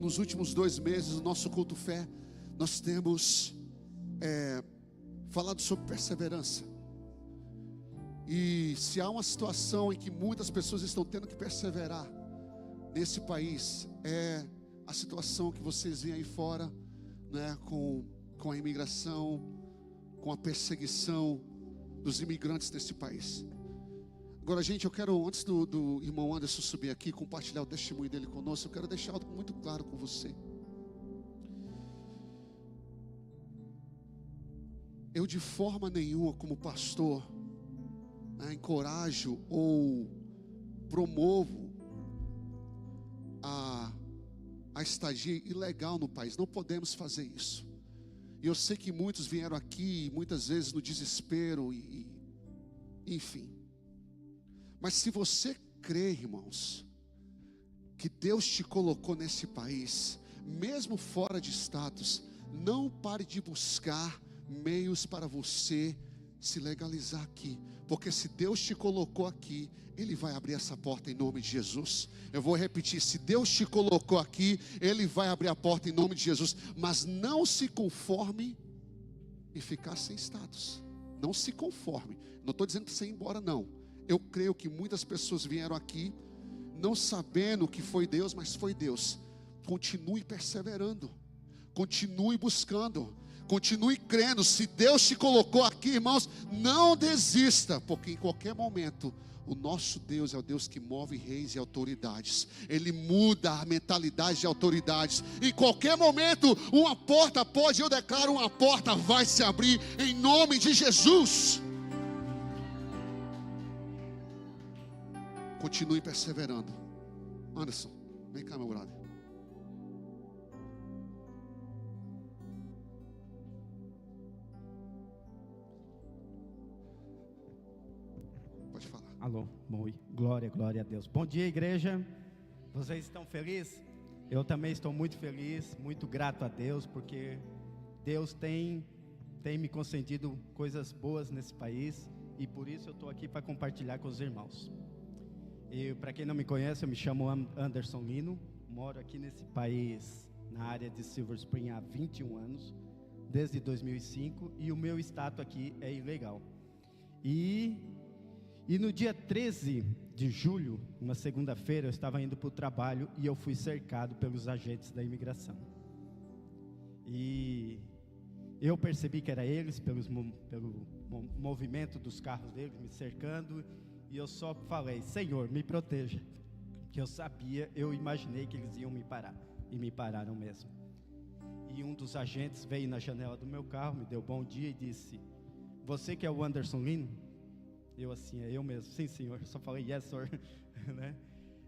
Nos últimos 2 meses, no nosso culto fé, nós temos falado sobre perseverança. E se há uma situação em que muitas pessoas estão tendo que perseverar nesse país, é a situação que vocês veem aí fora, né, com a imigração, com a perseguição dos imigrantes desse país. Agora, gente, eu quero, antes do irmão Anderson subir aqui, compartilhar o testemunho dele conosco, eu quero deixar algo muito claro com você. Eu de forma nenhuma, como pastor, encorajo ou promovo a estadia ilegal no país. Não podemos fazer isso. E eu sei que muitos vieram aqui, muitas vezes no desespero, enfim. Mas se você crê, irmãos, que Deus te colocou nesse país, mesmo fora de status, não pare de buscar meios para você se legalizar aqui, porque se Deus te colocou aqui, Ele vai abrir essa porta em nome de Jesus. Eu vou repetir, se Deus te colocou aqui, Ele vai abrir a porta em nome de Jesus. Mas não se conforme em ficar sem status. Não se conforme. Não estou dizendo para você ir embora, não. Eu creio que muitas pessoas vieram aqui não sabendo que foi Deus, mas foi Deus. Continue perseverando, continue buscando, continue crendo. Se Deus te colocou aqui, irmãos, não desista, porque em qualquer momento o nosso Deus é o Deus que move reis e autoridades. Ele muda a mentalidade de autoridades. Em qualquer momento uma porta pode, eu declaro, uma porta vai se abrir em nome de Jesus. Continue perseverando. Anderson, vem cá, meu brother. Pode falar. Alô, glória a Deus. Bom dia, igreja. Vocês estão felizes? Eu também estou muito feliz, muito grato a Deus, porque Deus tem me concedido coisas boas nesse país, e por isso eu estou aqui para compartilhar com os irmãos. E para quem não me conhece, eu me chamo Anderson Lino, moro aqui nesse país, na área de Silver Spring há 21 anos, desde 2005, e o meu status aqui é ilegal. E no dia 13 de julho, uma segunda-feira, eu estava indo para o trabalho e eu fui cercado pelos agentes da imigração. E eu percebi que era eles, pelo movimento dos carros deles me cercando, e eu só falei: Senhor, me proteja. Que eu imaginei que eles iam me parar, e me pararam mesmo. E um dos agentes veio na janela do meu carro, me deu bom dia e disse: você que é o Anderson Lino? Eu assim, é eu mesmo. Sim, senhor. Eu só falei yes, sir. Né?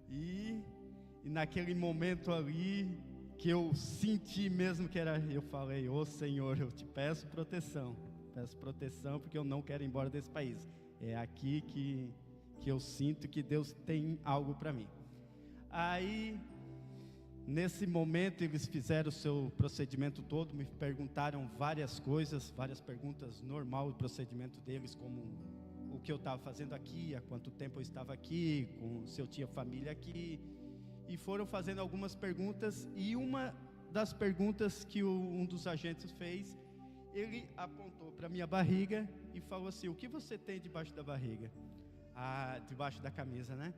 E naquele momento ali, que eu senti mesmo que era, eu falei: ô Senhor, eu te peço proteção, porque eu não quero ir embora desse país. É aqui que eu sinto que Deus tem algo para mim. Aí, nesse momento, eles fizeram o seu procedimento todo, me perguntaram várias coisas, várias perguntas, normal o procedimento deles, como o que eu estava fazendo aqui, há quanto tempo eu estava aqui, se eu tinha família aqui, e foram fazendo algumas perguntas, e uma das perguntas que um dos agentes fez, ele apontou para minha barriga e falou assim: o que você tem debaixo da barriga? Debaixo da camisa, né?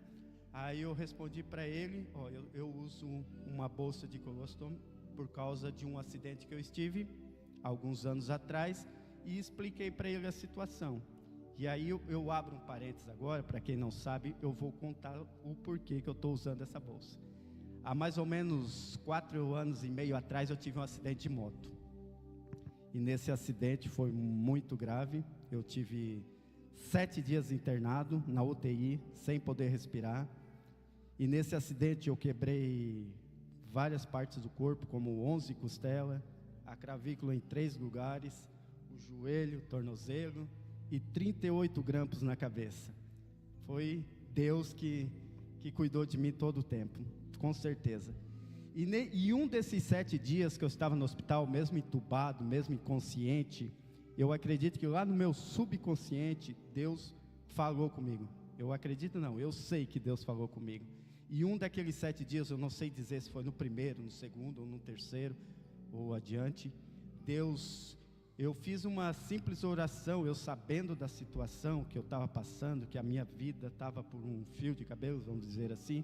Aí eu respondi para ele: eu uso uma bolsa de colostrum por causa de um acidente que eu estive alguns anos atrás, e expliquei para ele a situação. E aí eu abro um parênteses agora, para quem não sabe, eu vou contar o porquê que eu estou usando essa bolsa. Há mais ou menos 4 anos e meio atrás eu tive um acidente de moto. E nesse acidente foi muito grave. Eu tive 7 dias internado na UTI, sem poder respirar. E nesse acidente eu quebrei várias partes do corpo, como 11 costelas, a clavícula em 3 lugares, o joelho, o tornozelo e 38 grampos na cabeça. Foi Deus que cuidou de mim todo o tempo, com certeza. E um desses 7 dias que eu estava no hospital, mesmo entubado, mesmo inconsciente, eu acredito que lá no meu subconsciente, Deus falou comigo. Eu acredito não, eu sei que Deus falou comigo. E um daqueles 7 dias, eu não sei dizer se foi no primeiro, no segundo ou no terceiro, ou adiante, eu fiz uma simples oração, eu sabendo da situação que eu estava passando, que a minha vida estava por um fio de cabelos, vamos dizer assim.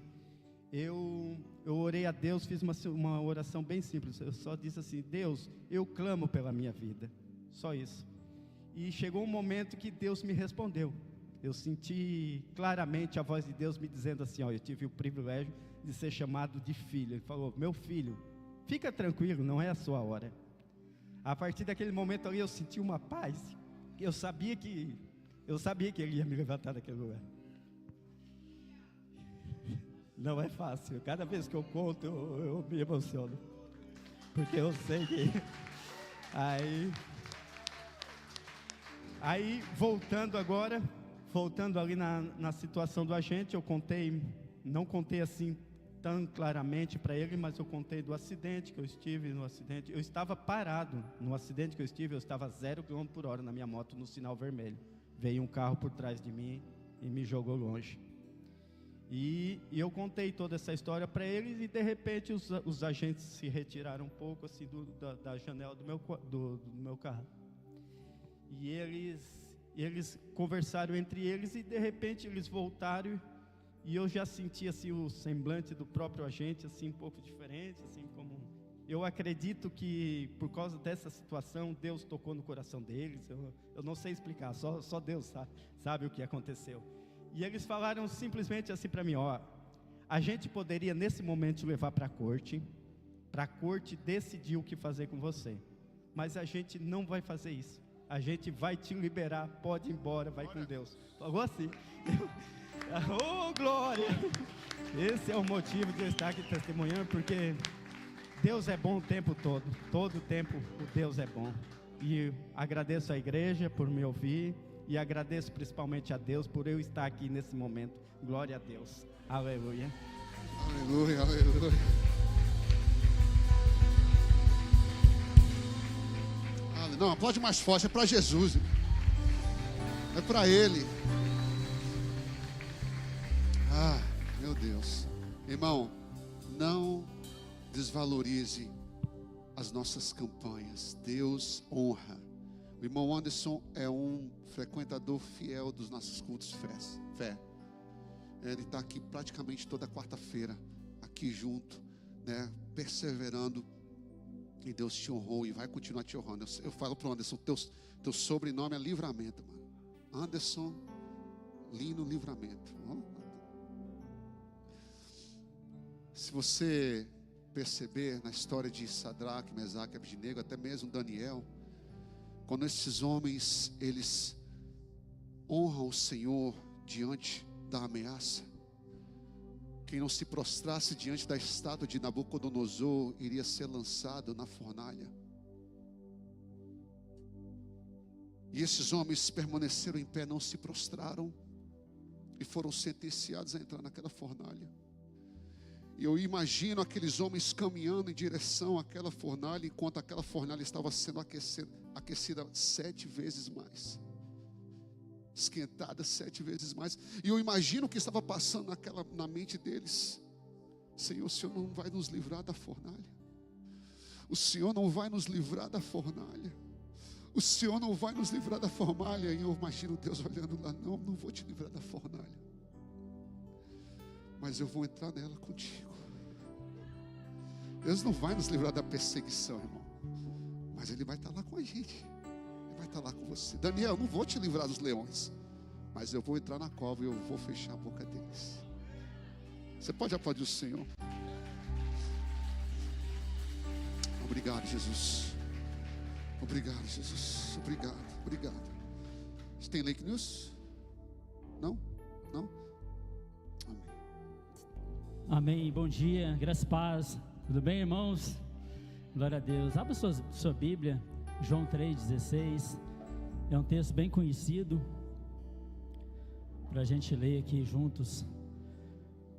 Eu orei a Deus, fiz uma oração bem simples, eu só disse assim: Deus, eu clamo pela minha vida, só isso. E chegou um momento que Deus me respondeu. Eu senti claramente a voz de Deus me dizendo assim, eu tive o privilégio de ser chamado de filho. Ele falou: meu filho, fica tranquilo, não é a sua hora. A partir daquele momento ali eu senti uma paz, eu sabia que ele ia me levantar daquele lugar. Não é fácil, cada vez que eu conto eu me emociono, porque eu sei que aí voltando ali na situação do agente, não contei assim tão claramente para ele, mas eu contei do acidente que eu estive. Eu estava parado no acidente que eu estive, eu estava 0 km/h na minha moto no sinal vermelho. Veio um carro por trás de mim e me jogou longe. E eu contei toda essa história para eles, e de repente os agentes se retiraram um pouco assim da janela do meu carro. E eles conversaram entre eles, e de repente eles voltaram, e eu já senti assim o semblante do próprio agente assim um pouco diferente, assim como eu acredito que por causa dessa situação Deus tocou no coração deles. Eu não sei explicar, só Deus sabe o que aconteceu. E eles falaram simplesmente assim para mim: a gente poderia nesse momento te levar para a corte decidir o que fazer com você, mas a gente não vai fazer isso. A gente vai te liberar, pode ir embora, vai com Deus. Falou assim. Oh, glória! Esse é o motivo de eu estar aqui testemunhando, porque Deus é bom o tempo todo o tempo o Deus é bom. E agradeço a igreja por me ouvir, e agradeço principalmente a Deus por eu estar aqui nesse momento. Glória a Deus. Aleluia. Aleluia, aleluia. Não, aplaude mais forte, é para Jesus, é para Ele. Meu Deus. Irmão, não desvalorize as nossas campanhas. Deus honra. O irmão Anderson é um frequentador fiel dos nossos cultos fé. Ele está aqui praticamente toda quarta-feira, aqui junto, né, perseverando. E Deus te honrou e vai continuar te honrando. Eu falo para o Anderson: teu sobrenome é Livramento, mano. Anderson Lino Livramento. Se você perceber na história de Sadraque, Mesaque e Abednego, até mesmo Daniel, quando esses homens eles honram o Senhor diante da ameaça, quem não se prostrasse diante da estátua de Nabucodonosor iria ser lançado na fornalha. E esses homens permaneceram em pé, não se prostraram, e foram sentenciados a entrar naquela fornalha. E eu imagino aqueles homens caminhando em direção àquela fornalha, enquanto aquela fornalha estava sendo aquecida 7 vezes mais, esquentada 7 vezes mais. E eu imagino o que estava passando na mente deles: Senhor, o Senhor não vai nos livrar da fornalha. O Senhor não vai nos livrar da fornalha. O Senhor não vai nos livrar da fornalha. E eu imagino Deus olhando lá: não vou te livrar da fornalha, mas eu vou entrar nela contigo. Deus não vai nos livrar da perseguição, irmão, mas Ele vai estar lá com a gente. Ele vai estar lá com você. Daniel, eu não vou te livrar dos leões, mas eu vou entrar na cova e eu vou fechar a boca deles. Você pode aplaudir o Senhor? Obrigado, Jesus. Obrigado, Jesus. Obrigado. Você tem Lake News? Não? Amém, bom dia, graças e paz. Tudo bem, irmãos? Glória a Deus. Abra sua Bíblia, João 3,16. É um texto bem conhecido, para a gente ler aqui juntos.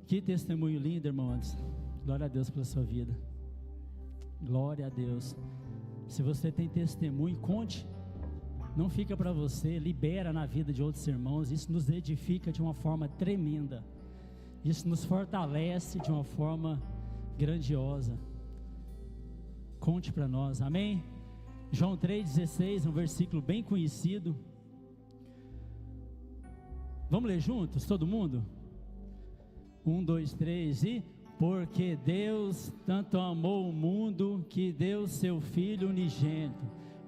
Que testemunho lindo, irmãos. Glória a Deus pela sua vida. Glória a Deus. Se você tem testemunho, conte. Não fica para você, libera na vida de outros irmãos. Isso nos edifica de uma forma tremenda. Isso nos fortalece de uma forma grandiosa. Conte para nós, amém? João 3,16, um versículo bem conhecido. Vamos ler juntos, todo mundo? 1, 2, 3 e... Porque Deus tanto amou o mundo, que deu seu Filho unigênito,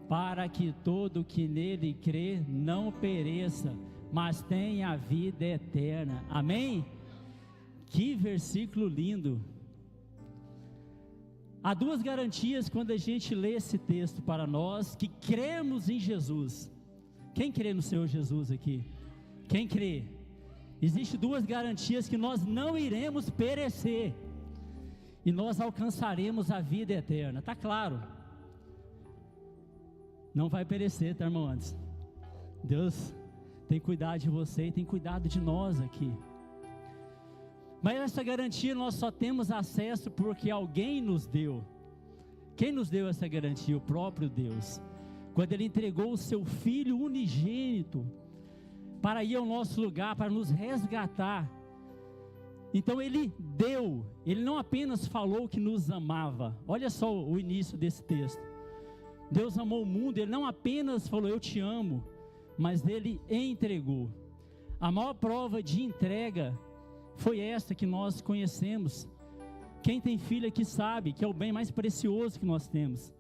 para que todo que nele crê não pereça, mas tenha a vida eterna. Amém? Que versículo lindo. Há duas garantias quando a gente lê esse texto para nós que cremos em Jesus. Quem crê no Senhor Jesus aqui? Quem crê? Existem duas garantias que nós não iremos perecer e nós alcançaremos a vida eterna. Está claro? Não vai perecer, tá, irmão? Antes, Deus tem cuidado de você e tem cuidado de nós aqui. Mas essa garantia nós só temos acesso porque alguém nos deu. Quem nos deu essa garantia? O próprio Deus. Quando Ele entregou o seu Filho unigênito para ir ao nosso lugar, para nos resgatar. Então Ele deu, Ele não apenas falou que nos amava. Olha só o início desse texto. Deus amou o mundo, Ele não apenas falou eu te amo, mas Ele entregou. A maior prova de entrega foi esta que nós conhecemos. Quem tem filho aqui sabe que é o bem mais precioso que nós temos.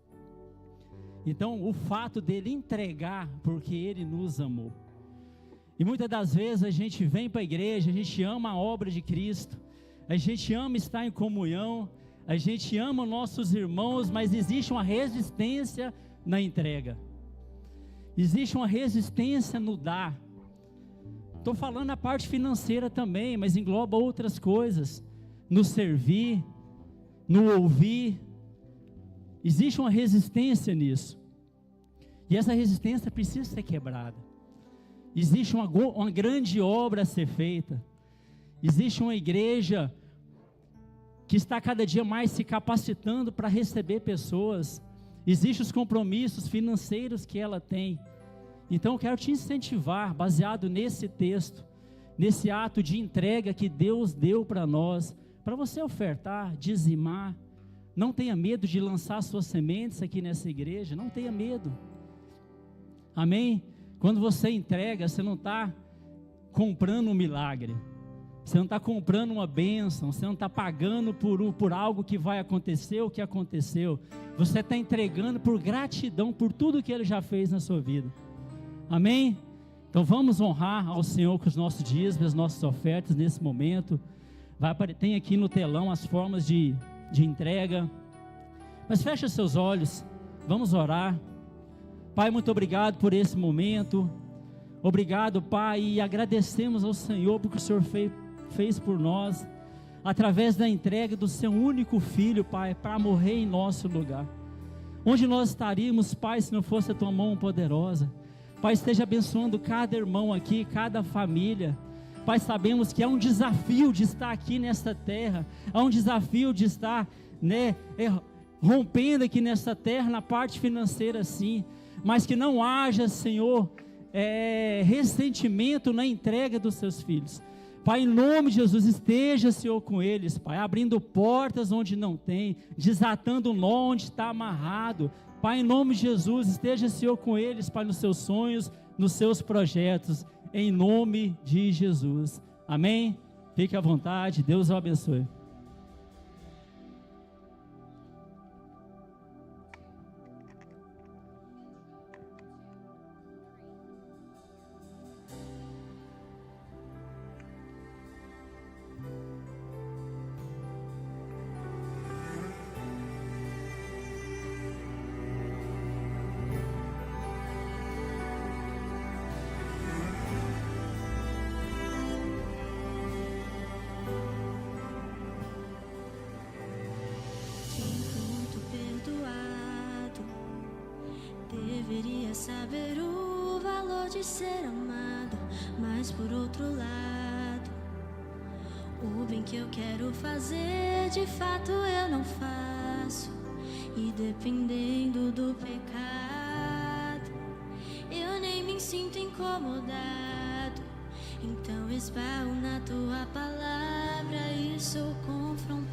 Então o fato dele entregar porque Ele nos amou. E muitas das vezes a gente vem para a igreja, a gente ama a obra de Cristo, a gente ama estar em comunhão, a gente ama nossos irmãos, mas existe uma resistência na entrega. Existe uma resistência no dar. Estou falando a parte financeira também, mas engloba outras coisas. No servir, no ouvir. Existe uma resistência nisso. E essa resistência precisa ser quebrada. Existe uma grande obra a ser feita. Existe uma igreja que está cada dia mais se capacitando para receber pessoas. Existem os compromissos financeiros que ela tem. Então eu quero te incentivar, baseado nesse texto, nesse ato de entrega que Deus deu para nós, para você ofertar, dizimar. Não tenha medo de lançar suas sementes aqui nessa igreja, não tenha medo. Amém? Quando você entrega, você não está comprando um milagre, você não está comprando uma bênção, você não está pagando por algo que vai acontecer, o que aconteceu. Você está entregando por gratidão por tudo que Ele já fez na sua vida. Amém? Então vamos honrar ao Senhor com os nossos dízimos, as nossas ofertas nesse momento. Tem aqui no telão as formas de entrega. Mas fecha seus olhos, vamos orar. Pai, muito obrigado por esse momento. Obrigado, Pai, e agradecemos ao Senhor porque o Senhor fez por nós, através da entrega do seu único Filho, Pai, para morrer em nosso lugar. Onde nós estaríamos, Pai, se não fosse a tua mão poderosa? Pai, esteja abençoando cada irmão aqui, cada família. Pai, sabemos que é um desafio de estar aqui nesta terra, é um desafio de estar, rompendo aqui nesta terra, na parte financeira sim, mas que não haja, Senhor, ressentimento na entrega dos seus filhos. Pai, em nome de Jesus, esteja, Senhor, com eles, Pai, abrindo portas onde não tem, desatando nó onde está amarrado. Pai, em nome de Jesus, esteja, Senhor, com eles, Pai, nos seus sonhos, nos seus projetos, em nome de Jesus. Amém? Fique à vontade, Deus o abençoe. Deveria saber o valor de ser amado, mas por outro lado, o bem que eu quero fazer, de fato eu não faço. E dependendo do pecado, eu nem me sinto incomodado. Então esbarro na tua palavra. palavra e sou confrontado.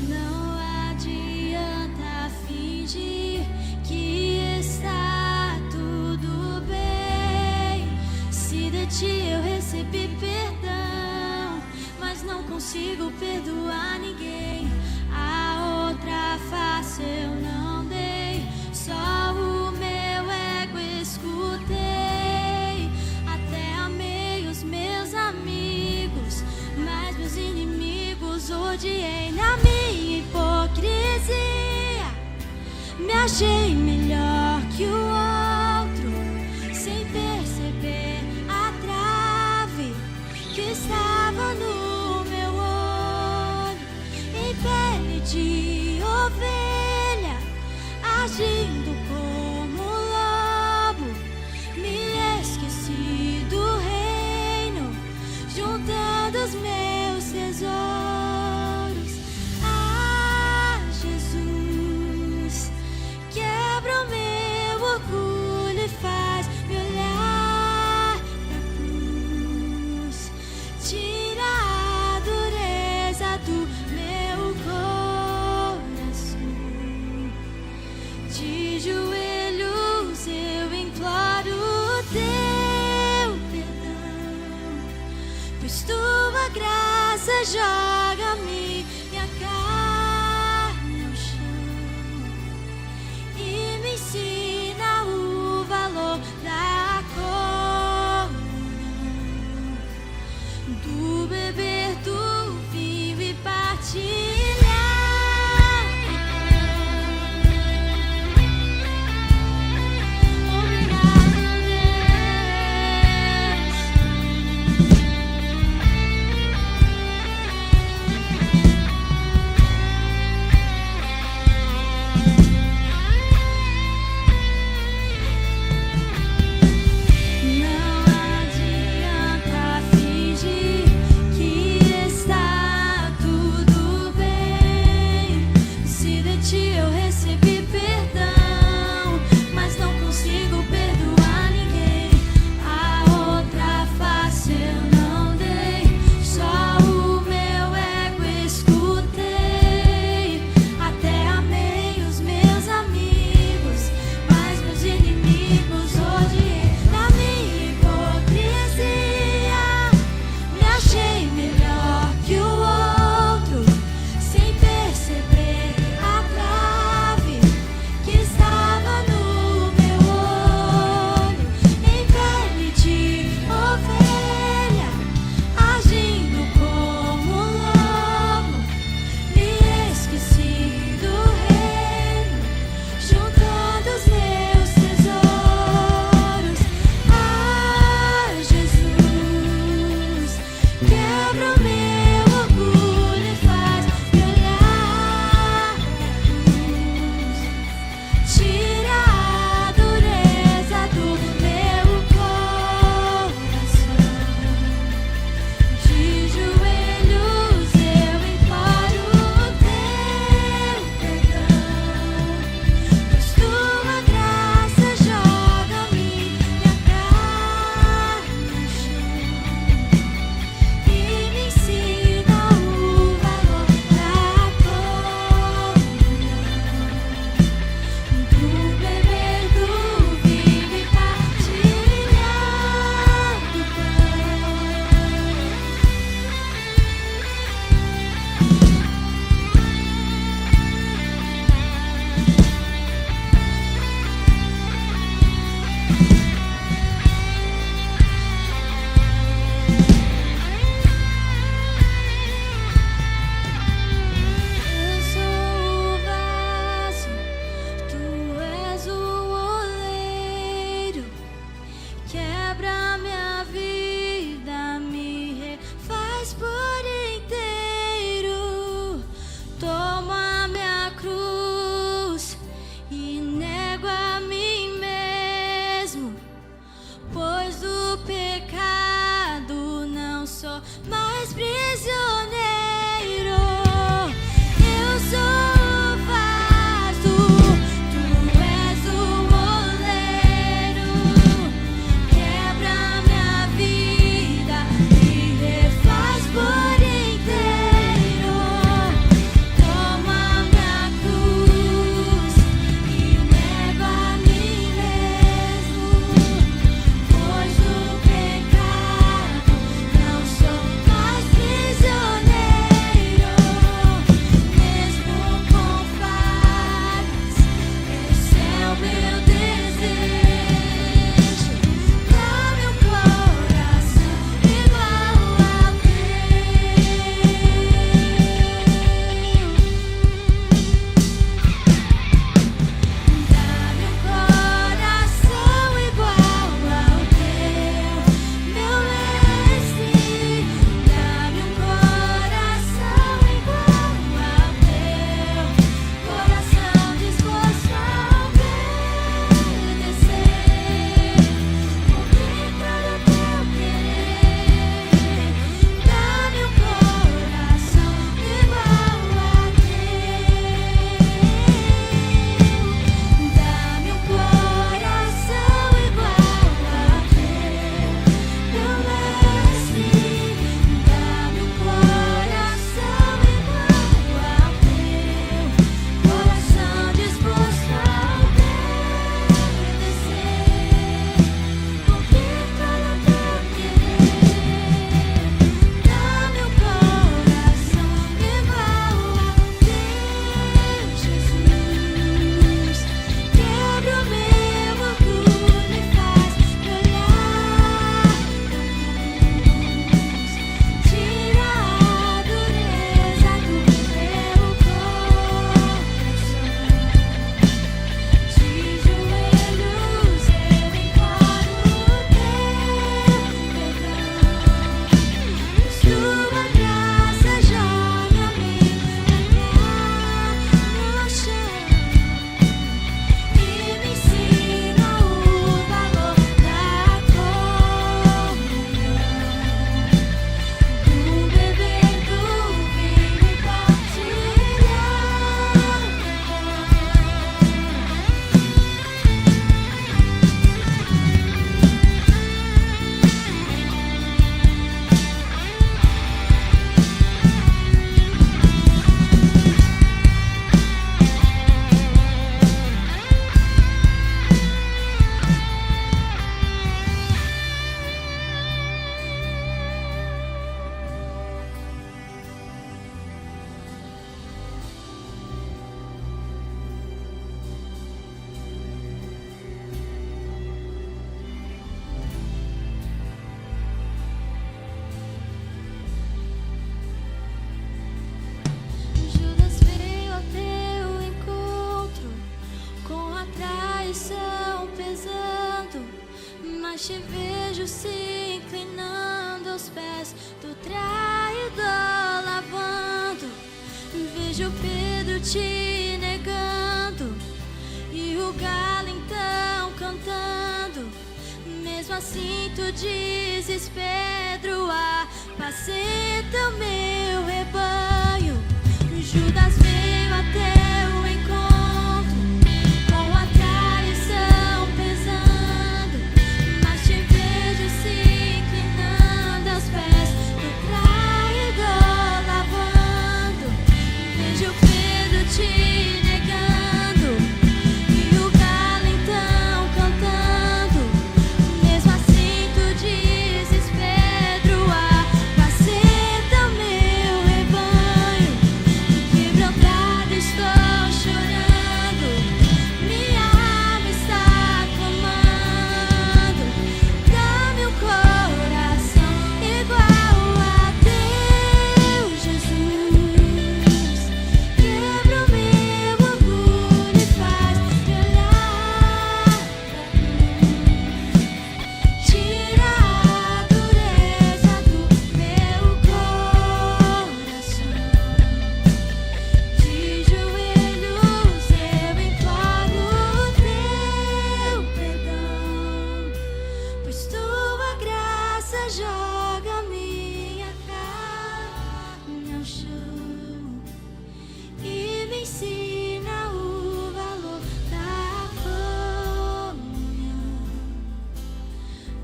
Não adianta fingir que está tudo bem. Se de ti eu recebi perdão, mas não consigo perdoar ninguém. A outra face eu não dei, só o meu ego escutei. Até amei os meus amigos, mas meus inimigos odiei. Na minha hipocrisia me achei melhor que o outro, sem perceber a trave que estava no meu olho. Em pele de ovelha, agindo como lobo, me esqueci do reino, juntando os meus tesouros. Ah, Jesus, quebra o Pedro te negando e o galo então cantando. Mesmo assim tu dizes, Pedro, apacenta o meu rebanho. Judas veio até o encontro com a traição pesando, mas te vejo se inclinando aos pés do traidor lavando. Vejo Pedro te negando e o galo então cantando. Mesmo assim tu dizes, Pedro, apacenta o meu rebanho. Quebrantado estou chorando, minha alma está clamando. Dá-me um coração igual a teu, Jesus. Quebra o meu orgulho e faz-me olhar pra cruz. Tira a dureza do meu coração. De joelhos eu imploro teu perdão, pois tua graça joga minha carne ao chão e me ensina o valor da comunhão,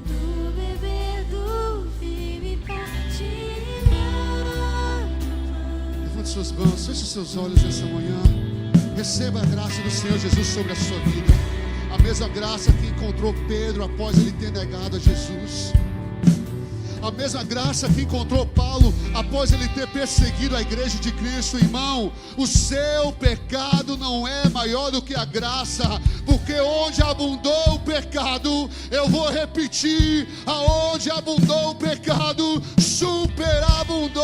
do beber do vinho e partilhar do pão. Levante suas mãos, feche seus olhos nessa manhã. Receba a graça do Senhor Jesus sobre a sua vida. A mesma graça que encontrou Pedro após ele ter negado a Jesus. A mesma graça que encontrou Paulo após ele ter perseguido a igreja de Cristo. Irmão, o seu pecado não é maior do que a graça, porque onde abundou o pecado, eu vou repetir, aonde abundou o pecado, superabundou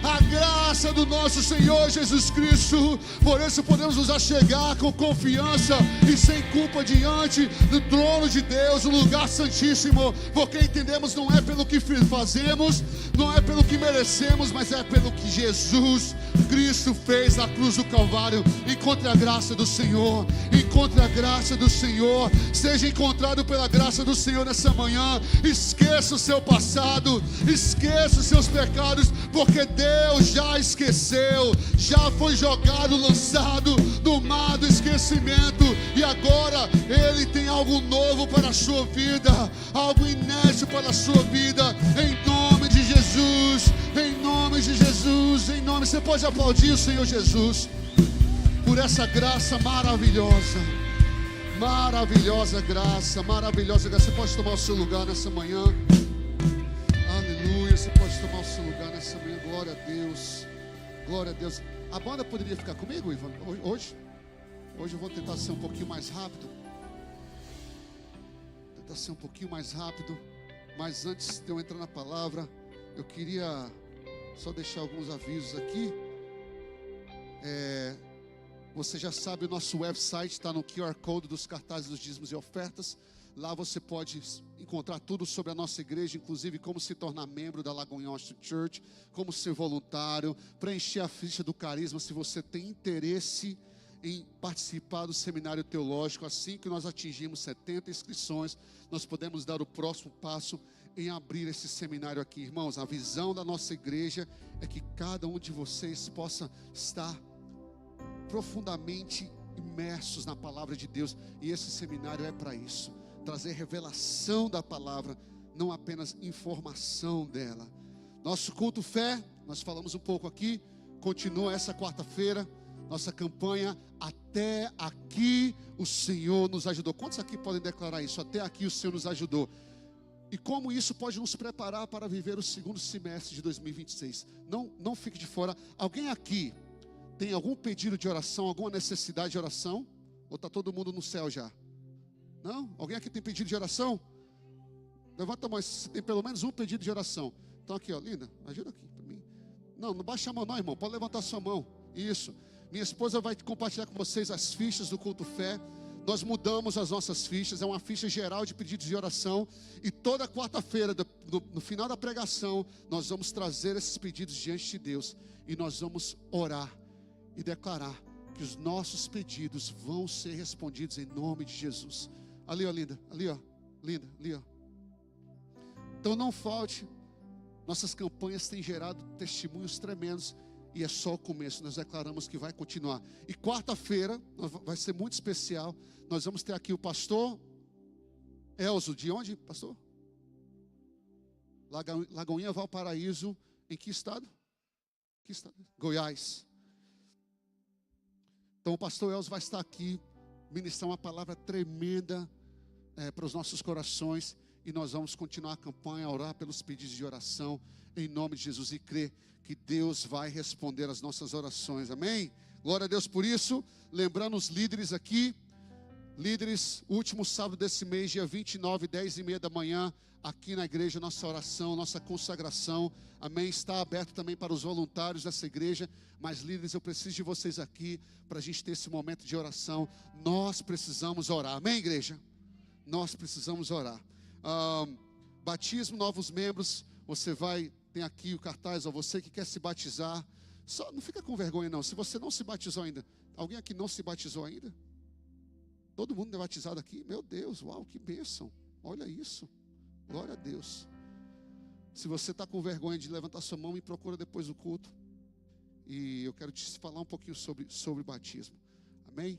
a graça do nosso Senhor Jesus Cristo. Por isso podemos nos achegar com confiança e sem culpa diante do trono de Deus, o lugar santíssimo, porque entendemos não é pelo que fazemos, não é pelo que merecemos, mas é pelo que Jesus Cristo fez na cruz do Calvário. Encontre a graça do Senhor, encontre a graça do Senhor, seja encontrado pela graça do Senhor nessa manhã. Esqueça o seu passado, esqueça os seus pecados, porque Deus já esqueceu, já foi jogado, lançado no mar do esquecimento, e agora Ele tem algo novo para a sua vida, algo inédito para a sua vida, em nome de Jesus, em nome de Jesus, em nome. Você pode aplaudir o Senhor Jesus por essa graça maravilhosa, maravilhosa graça, maravilhosa graça. Você pode tomar o seu lugar nessa manhã. Aleluia, você pode tomar o seu lugar nessa manhã. Glória a Deus, glória a Deus. A banda poderia ficar comigo, Ivan, hoje eu vou tentar ser um pouquinho mais rápido. Mas antes de eu entrar na palavra, eu queria só deixar alguns avisos aqui. Você já sabe, o nosso website está no QR Code dos cartazes dos dízimos e ofertas. Lá você pode encontrar tudo sobre a nossa igreja, inclusive como se tornar membro da Lagoinha Austin Church, como ser voluntário, preencher a ficha do carisma se você tem interesse em participar do seminário teológico. Assim que nós atingimos 70 inscrições, nós podemos dar o próximo passo em abrir esse seminário aqui. Irmãos, a visão da nossa igreja é que cada um de vocês possa estar profundamente imersos na palavra de Deus, e esse seminário é para isso, trazer revelação da palavra, não apenas informação dela. Nosso culto fé, nós falamos um pouco aqui, continua essa quarta-feira, nossa campanha Até Aqui o Senhor nos ajudou. Quantos aqui podem declarar isso? Até aqui o Senhor nos ajudou. E como isso pode nos preparar para viver o segundo semestre de 2026. Não fique de fora. Alguém aqui tem algum pedido de oração, alguma necessidade de oração? Ou está todo mundo no céu já? Não? Alguém aqui tem pedido de oração? Levanta a mão, se tem pelo menos um pedido de oração. Então aqui, ó, linda, ajuda aqui para mim. Não baixa a mão não, irmão, pode levantar a sua mão. Isso. Minha esposa vai compartilhar com vocês as fichas do culto fé. Nós mudamos as nossas fichas, é uma ficha geral de pedidos de oração. E toda quarta-feira, no final da pregação, nós vamos trazer esses pedidos diante de Deus. E nós vamos orar e declarar que os nossos pedidos vão ser respondidos em nome de Jesus. Ali, ó, linda, ali, ó, linda, ali, ó. Então não falte. Nossas campanhas têm gerado testemunhos tremendos e é só o começo. Nós declaramos que vai continuar. E quarta-feira vai ser muito especial. Nós vamos ter aqui o pastor Elzo. De onde, pastor? Lagoinha, Valparaíso. Em que estado? Que estado? Goiás. Então o pastor Elzo vai estar aqui ministrar uma palavra tremenda para os nossos corações. E nós vamos continuar a campanha, orar pelos pedidos de oração, em nome de Jesus, e crer que Deus vai responder as nossas orações, amém? Glória a Deus por isso. Lembrando os líderes aqui, líderes, último sábado desse mês, dia 29, 10h30 da manhã, aqui na igreja, nossa oração, nossa consagração, amém? Está aberto também para os voluntários dessa igreja, mas líderes, eu preciso de vocês aqui, para a gente ter esse momento de oração. Nós precisamos orar, amém, igreja? Nós precisamos orar. Batismo, novos membros. Você tem aqui o cartaz, ó, você que quer se batizar, só não fica com vergonha não. Se você não se batizou ainda, alguém aqui não se batizou ainda? Todo mundo é batizado aqui? Meu Deus, uau, que bênção, olha isso, glória a Deus. Se você está com vergonha de levantar sua mão, me procura depois do culto, e eu quero te falar um pouquinho sobre batismo, amém?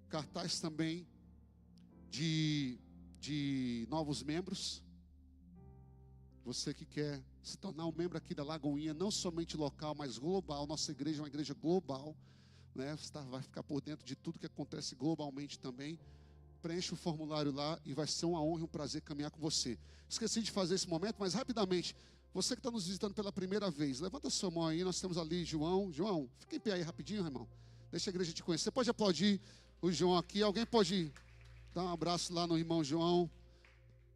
Cartaz também de novos membros. Você que quer se tornar um membro aqui da Lagoinha, não somente local, mas global. Nossa igreja é uma igreja global, né? Você vai ficar por dentro de tudo que acontece globalmente também. Preencha o formulário lá e vai ser uma honra e um prazer caminhar com você. Esqueci de fazer esse momento, mas rapidamente, você que está nos visitando pela primeira vez, levanta a sua mão aí. Nós temos ali João, fica em pé aí rapidinho, irmão. Deixa a igreja te conhecer. Você pode aplaudir o João aqui. Alguém pode dar um abraço lá no irmão João.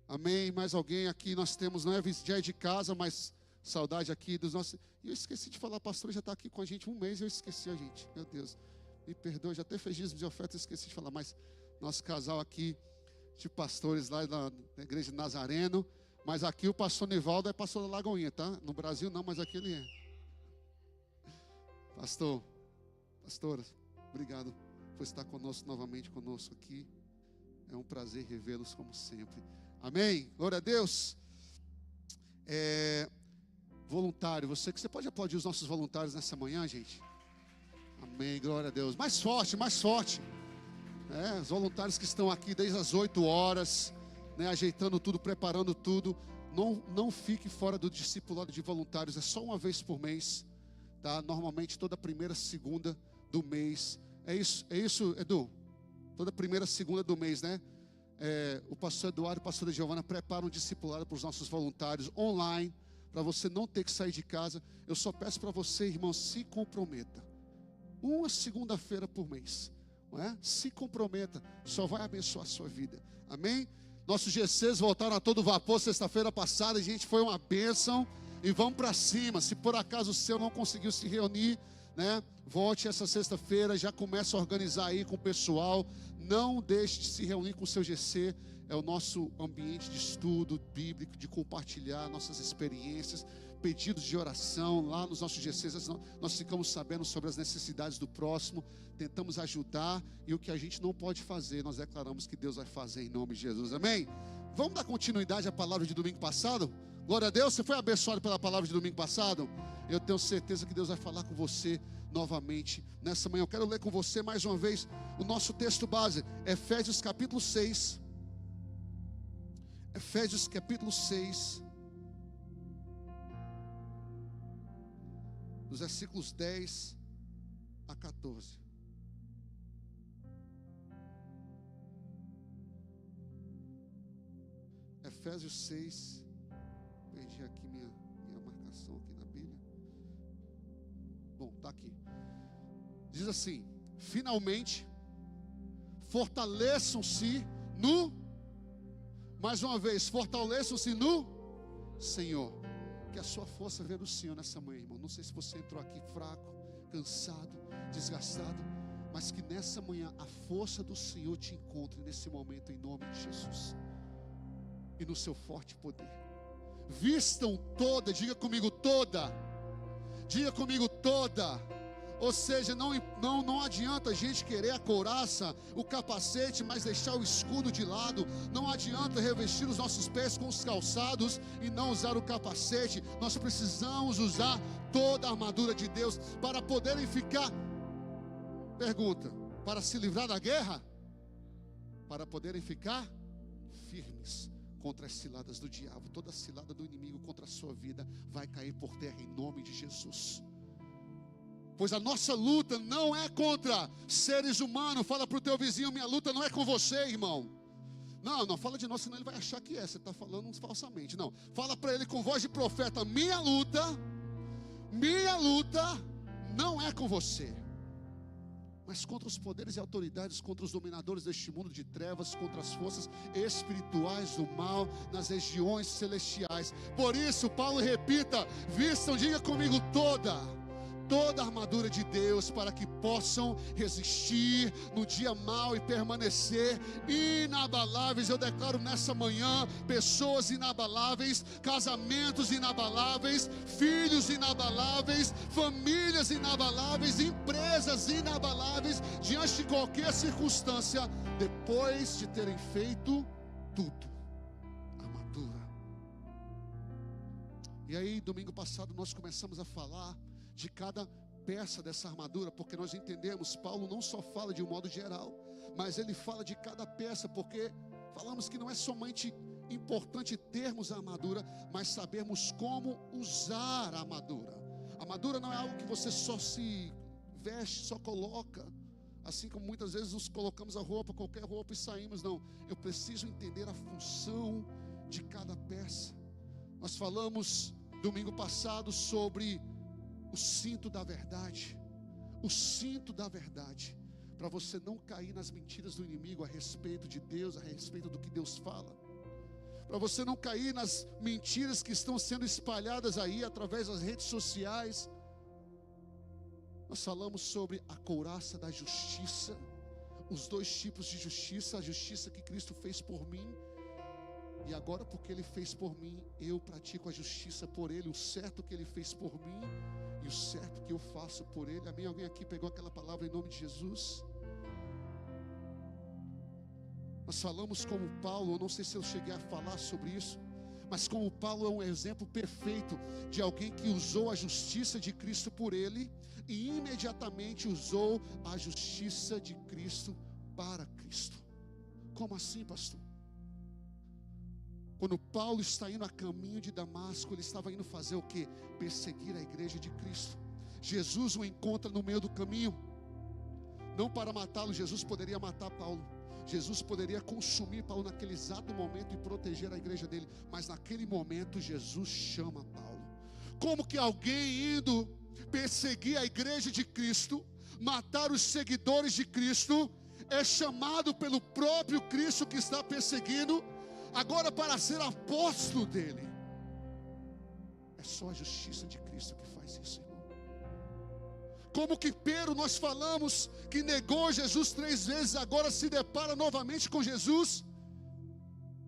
Amém. Mais alguém aqui nós temos, não é já é de casa, mas saudade aqui dos nossos. E eu esqueci de falar, pastor já está aqui com a gente um mês e eu esqueci a gente. Meu Deus, me perdoe, já até fez dízimo de oferta, eu esqueci de falar, mas nosso casal aqui de pastores lá da igreja de Nazareno, mas aqui o pastor Nivaldo é pastor da Lagoinha, tá? No Brasil não, mas aqui ele é. Pastora, obrigado por estar conosco novamente conosco aqui. É um prazer revê-los como sempre. Amém? Glória a Deus. Voluntário, você pode aplaudir os nossos voluntários nessa manhã, gente? Amém, glória a Deus. Mais forte, mais forte. Os voluntários que estão aqui desde as 8 horas, né, ajeitando tudo, preparando tudo. Não fique fora do discipulado de voluntários, é só uma vez por mês, tá? Normalmente toda primeira segunda do mês. É isso, Edu? Toda primeira segunda do mês, né? O pastor Eduardo e a pastora Giovana preparam um discipulado para os nossos voluntários online, para você não ter que sair de casa. Eu só peço para você, irmão, se comprometa. Uma segunda-feira por mês, não é? Se comprometa, só vai abençoar a sua vida. Amém? Nossos GCs voltaram a todo vapor sexta-feira passada, e gente, foi uma bênção. E vamos para cima. Se por acaso o seu não conseguiu se reunir, né, volte essa sexta-feira, já começa a organizar aí com o pessoal. Não deixe de se reunir com o seu GC. É o nosso ambiente de estudo bíblico, de compartilhar nossas experiências, pedidos de oração. Lá nos nossos GCs nós ficamos sabendo sobre as necessidades do próximo, tentamos ajudar, e o que a gente não pode fazer, nós declaramos que Deus vai fazer em nome de Jesus. Amém? Vamos dar continuidade à palavra de domingo passado? Glória a Deus. Você foi abençoado pela palavra de domingo passado? Eu tenho certeza que Deus vai falar com você novamente nessa manhã. Eu quero ler com você mais uma vez o nosso texto base, Efésios capítulo 6. Efésios capítulo 6, dos versículos 10 a 14. Efésios 6, perdi aqui minha marcação aqui na Bíblia. Bom, está aqui. Diz assim: finalmente, fortaleçam-se mais uma vez, fortaleçam-se no Senhor. Que a sua força venha do Senhor nessa manhã, irmão. Não sei se você entrou aqui fraco, cansado, desgastado, mas que nessa manhã a força do Senhor te encontre nesse momento, em nome de Jesus, e no seu forte poder. Vistam toda, diga comigo toda Ou seja, não adianta a gente querer a couraça, o capacete, mas deixar o escudo de lado. Não adianta revestir os nossos pés com os calçados e não usar o capacete. Nós precisamos usar toda a armadura de Deus para poderem ficar, pergunta, para se livrar da guerra? Para poderem ficar firmes contra as ciladas do diabo. Toda cilada do inimigo contra a sua vida vai cair por terra em nome de Jesus. Pois a nossa luta não é contra seres humanos. Fala para o teu vizinho: minha luta não é com você, irmão. Não fala de nós, senão ele vai achar que é. Você está falando falsamente. Não, fala para ele com voz de profeta: minha luta não é com você, mas contra os poderes e autoridades, contra os dominadores deste mundo de trevas, contra as forças espirituais do mal nas regiões celestiais. Por isso, Paulo repita: vistam, diga comigo, toda a armadura de Deus, para que possam resistir no dia mau e permanecer inabaláveis. Eu declaro nessa manhã: pessoas inabaláveis, casamentos inabaláveis, filhos inabaláveis, famílias inabaláveis, empresas inabaláveis, diante de qualquer circunstância, depois de terem feito tudo. Armadura. E aí, domingo passado, nós começamos a falar de cada peça dessa armadura, porque nós entendemos, Paulo não só fala de um modo geral, mas ele fala de cada peça, porque falamos que não é somente importante termos a armadura, mas sabermos como usar a armadura. A armadura não é algo que você só se veste, só coloca, assim como muitas vezes nos colocamos a roupa, qualquer roupa, e saímos. Não, eu preciso entender a função de cada peça. Nós falamos domingo passado sobre o cinto da verdade. O cinto da verdade, para você não cair nas mentiras do inimigo a respeito de Deus, a respeito do que Deus fala, para você não cair nas mentiras que estão sendo espalhadas aí através das redes sociais. Nós falamos sobre a couraça da justiça, os dois tipos de justiça: a justiça que Cristo fez por mim, e agora, porque Ele fez por mim, eu pratico a justiça por Ele, o certo que Ele fez por mim e o certo que eu faço por Ele. Amém? Alguém aqui pegou aquela palavra em nome de Jesus? Nós falamos como Paulo, eu não sei se eu cheguei a falar sobre isso, mas como Paulo é um exemplo perfeito de alguém que usou a justiça de Cristo por ele e imediatamente usou a justiça de Cristo para Cristo. Como assim, pastor? Quando Paulo está indo a caminho de Damasco, ele estava indo fazer o quê? Perseguir a igreja de Cristo. Jesus o encontra no meio do caminho, não para matá-lo. Jesus poderia matar Paulo, Jesus poderia consumir Paulo naquele exato momento e proteger a igreja dele, mas naquele momento Jesus chama Paulo. Como que alguém indo perseguir a igreja de Cristo, matar os seguidores de Cristo, é chamado pelo próprio Cristo que está perseguindo agora para ser apóstolo dele? É só a justiça de Cristo que faz isso, irmão. Como que Pedro, nós falamos que negou Jesus 3 vezes, agora se depara novamente com Jesus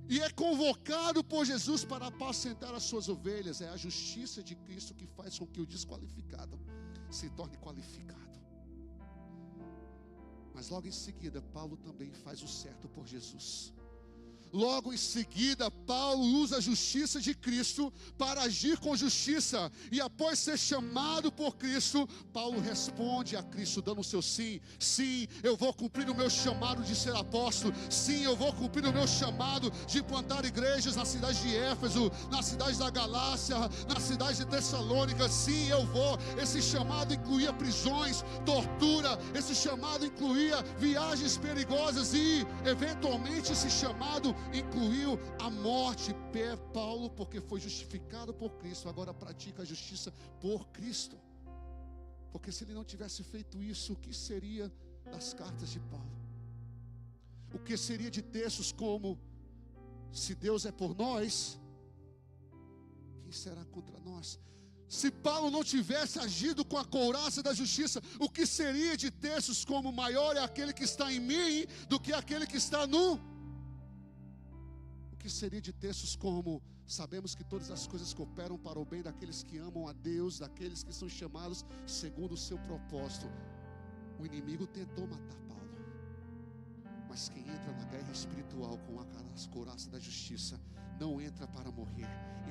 e é convocado por Jesus para apacentar as suas ovelhas. É a justiça de Cristo que faz com que o desqualificado se torne qualificado. Mas logo em seguida, Paulo também faz o certo por Jesus. Logo em seguida, Paulo usa a justiça de Cristo para agir com justiça. E após ser chamado por Cristo, Paulo responde a Cristo dando o seu sim. Sim, eu vou cumprir o meu chamado de ser apóstolo. Sim, eu vou cumprir o meu chamado de plantar igrejas na cidade de Éfeso, na cidade da Galácia, na cidade de Tessalônica. Sim, eu vou. Esse chamado incluía prisões, tortura. Esse chamado incluía viagens perigosas e, eventualmente, esse chamado incluiu a morte. Paulo, porque foi justificado por Cristo, agora pratica a justiça por Cristo. Porque se ele não tivesse feito isso, o que seria das cartas de Paulo? O que seria de textos como: se Deus é por nós, quem será contra nós? Se Paulo não tivesse agido com a couraça da justiça, o que seria de textos como: maior é aquele que está em mim do que aquele que está no... O que seria de textos como: sabemos que todas as coisas cooperam para o bem daqueles que amam a Deus, daqueles que são chamados segundo o seu propósito. O inimigo tentou matar Paulo, mas quem entra na guerra espiritual com a couraça da justiça, não entra para morrer,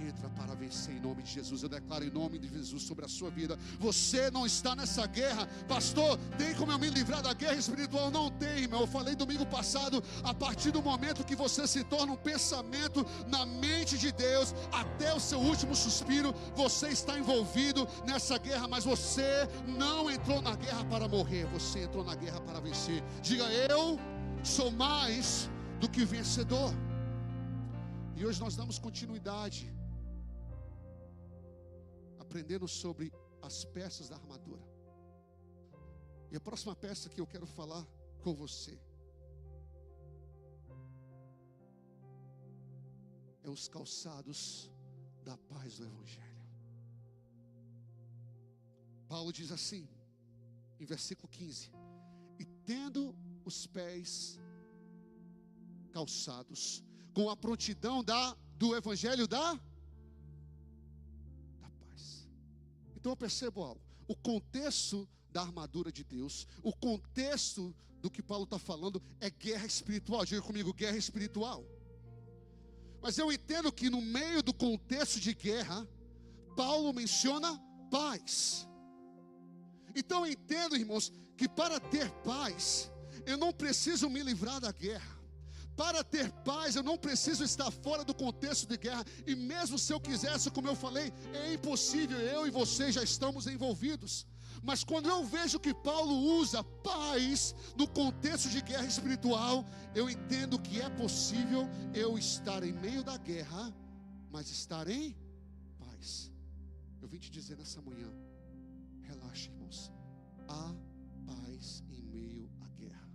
entra para vencer em nome de Jesus. Eu declaro em nome de Jesus sobre a sua vida: você não está nessa guerra. Pastor, tem como eu me livrar da guerra espiritual? Não tem, irmão. Eu falei domingo passado, a partir do momento que você se torna um pensamento na mente de Deus, até o seu último suspiro, você está envolvido nessa guerra. Mas você não entrou na guerra para morrer, você entrou na guerra para vencer. Diga: eu sou mais do que vencedor. E hoje nós damos continuidade, aprendendo sobre as peças da armadura. E a próxima peça que eu quero falar com você é os calçados da paz do Evangelho. Paulo diz assim, em versículo 15: e tendo os pés calçados com a prontidão do Evangelho da paz. Então eu percebo algo: o contexto da armadura de Deus, o contexto do que Paulo está falando é guerra espiritual. Diga comigo: guerra espiritual. Mas eu entendo que no meio do contexto de guerra, Paulo menciona paz. Então eu entendo, irmãos, que para ter paz, eu não preciso me livrar da guerra. Para ter paz, eu não preciso estar fora do contexto de guerra. E mesmo se eu quisesse, como eu falei, é impossível. Eu e você já estamos envolvidos. Mas quando eu vejo que Paulo usa paz no contexto de guerra espiritual, eu entendo que é possível eu estar em meio da guerra, mas estar em paz. Eu vim te dizer nessa manhã: relaxa, irmãos, há paz em meio à guerra.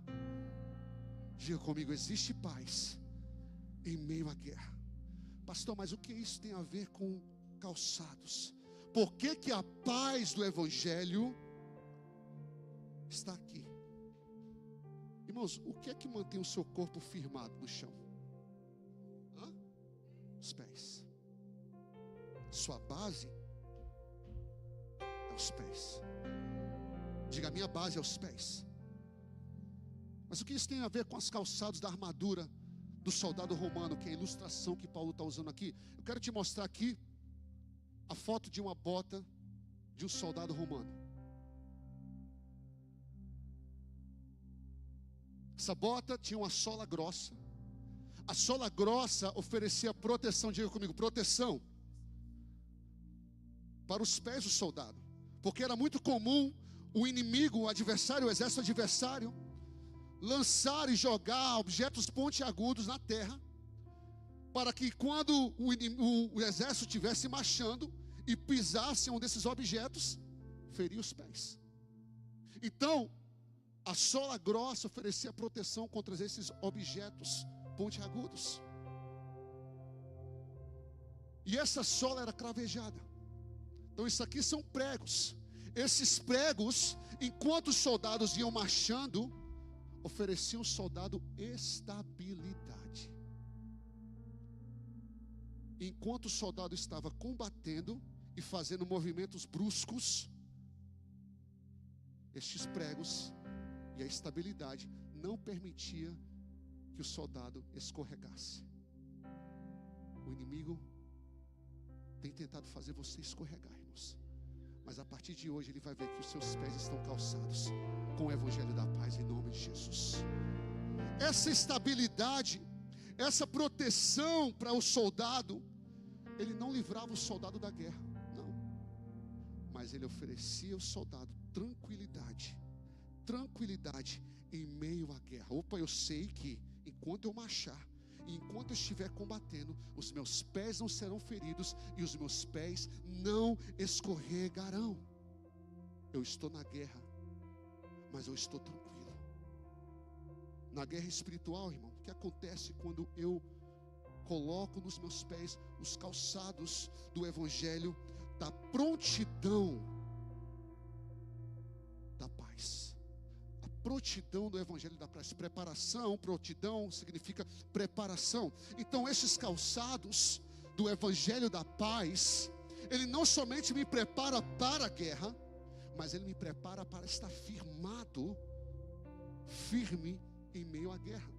Diga comigo: existe paz em meio à guerra. Pastor, mas o que isso tem a ver com calçados? Por que a paz do Evangelho está aqui? Irmãos, o que é que mantém o seu corpo firmado no chão? Os pés. Sua base é os pés. Diga: a minha base é os pés. Mas o que isso tem a ver com os calçados da armadura do soldado romano, que é a ilustração que Paulo está usando aqui? Eu quero te mostrar aqui a foto de uma bota de um soldado romano. Essa bota tinha uma sola grossa. A sola grossa oferecia proteção. Diga comigo: proteção para os pés do soldado, porque era muito comum o inimigo, o adversário, o exército adversário, lançar e jogar objetos pontiagudos na terra, para que quando o exército estivesse marchando e pisasse um desses objetos, ferir os pés. Então, a sola grossa oferecia proteção contra esses objetos pontiagudos. E essa sola era cravejada. Então isso aqui são pregos. Esses pregos, enquanto os soldados iam marchando, ofereciam ao soldado estabilidade. Enquanto o soldado estava combatendo e fazendo movimentos bruscos, estes pregos e a estabilidade não permitia que o soldado escorregasse. O inimigo tem tentado fazer você escorregar, irmãos. Mas a partir de hoje ele vai ver que os seus pés estão calçados com o Evangelho da paz em nome de Jesus. Essa estabilidade, essa proteção para o soldado, ele não livrava o soldado da guerra, não. Mas ele oferecia ao soldado tranquilidade em meio à guerra. Opa, eu sei que enquanto eu marchar, enquanto eu estiver combatendo, os meus pés não serão feridos e os meus pés não escorregarão. Eu estou na guerra, mas eu estou tranquilo. Na guerra espiritual, irmão, o que acontece quando eu coloco nos meus pés os calçados do Evangelho da prontidão da paz? A prontidão do Evangelho da paz. Preparação, prontidão significa preparação. Então esses calçados do evangelho da paz, ele não somente me prepara para a guerra, mas ele me prepara para estar firme em meio à guerra.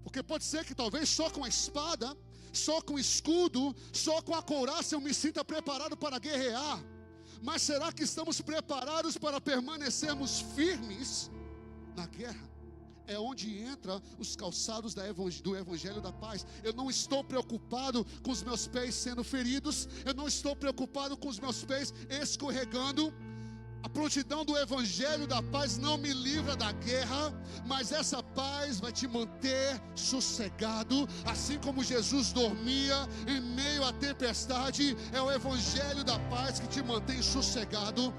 Porque pode ser que talvez só com a espada, só com o escudo, só com a couraça eu me sinta preparado para guerrear. Mas será que estamos preparados para permanecermos firmes na guerra? É onde entra os calçados do evangelho da paz. Eu não estou preocupado com os meus pés sendo feridos, eu não estou preocupado com os meus pés escorregando. A prontidão do evangelho da paz não me livra da guerra, mas essa paz vai te manter sossegado, assim como Jesus dormia em meio à tempestade. É o evangelho da paz que te mantém sossegado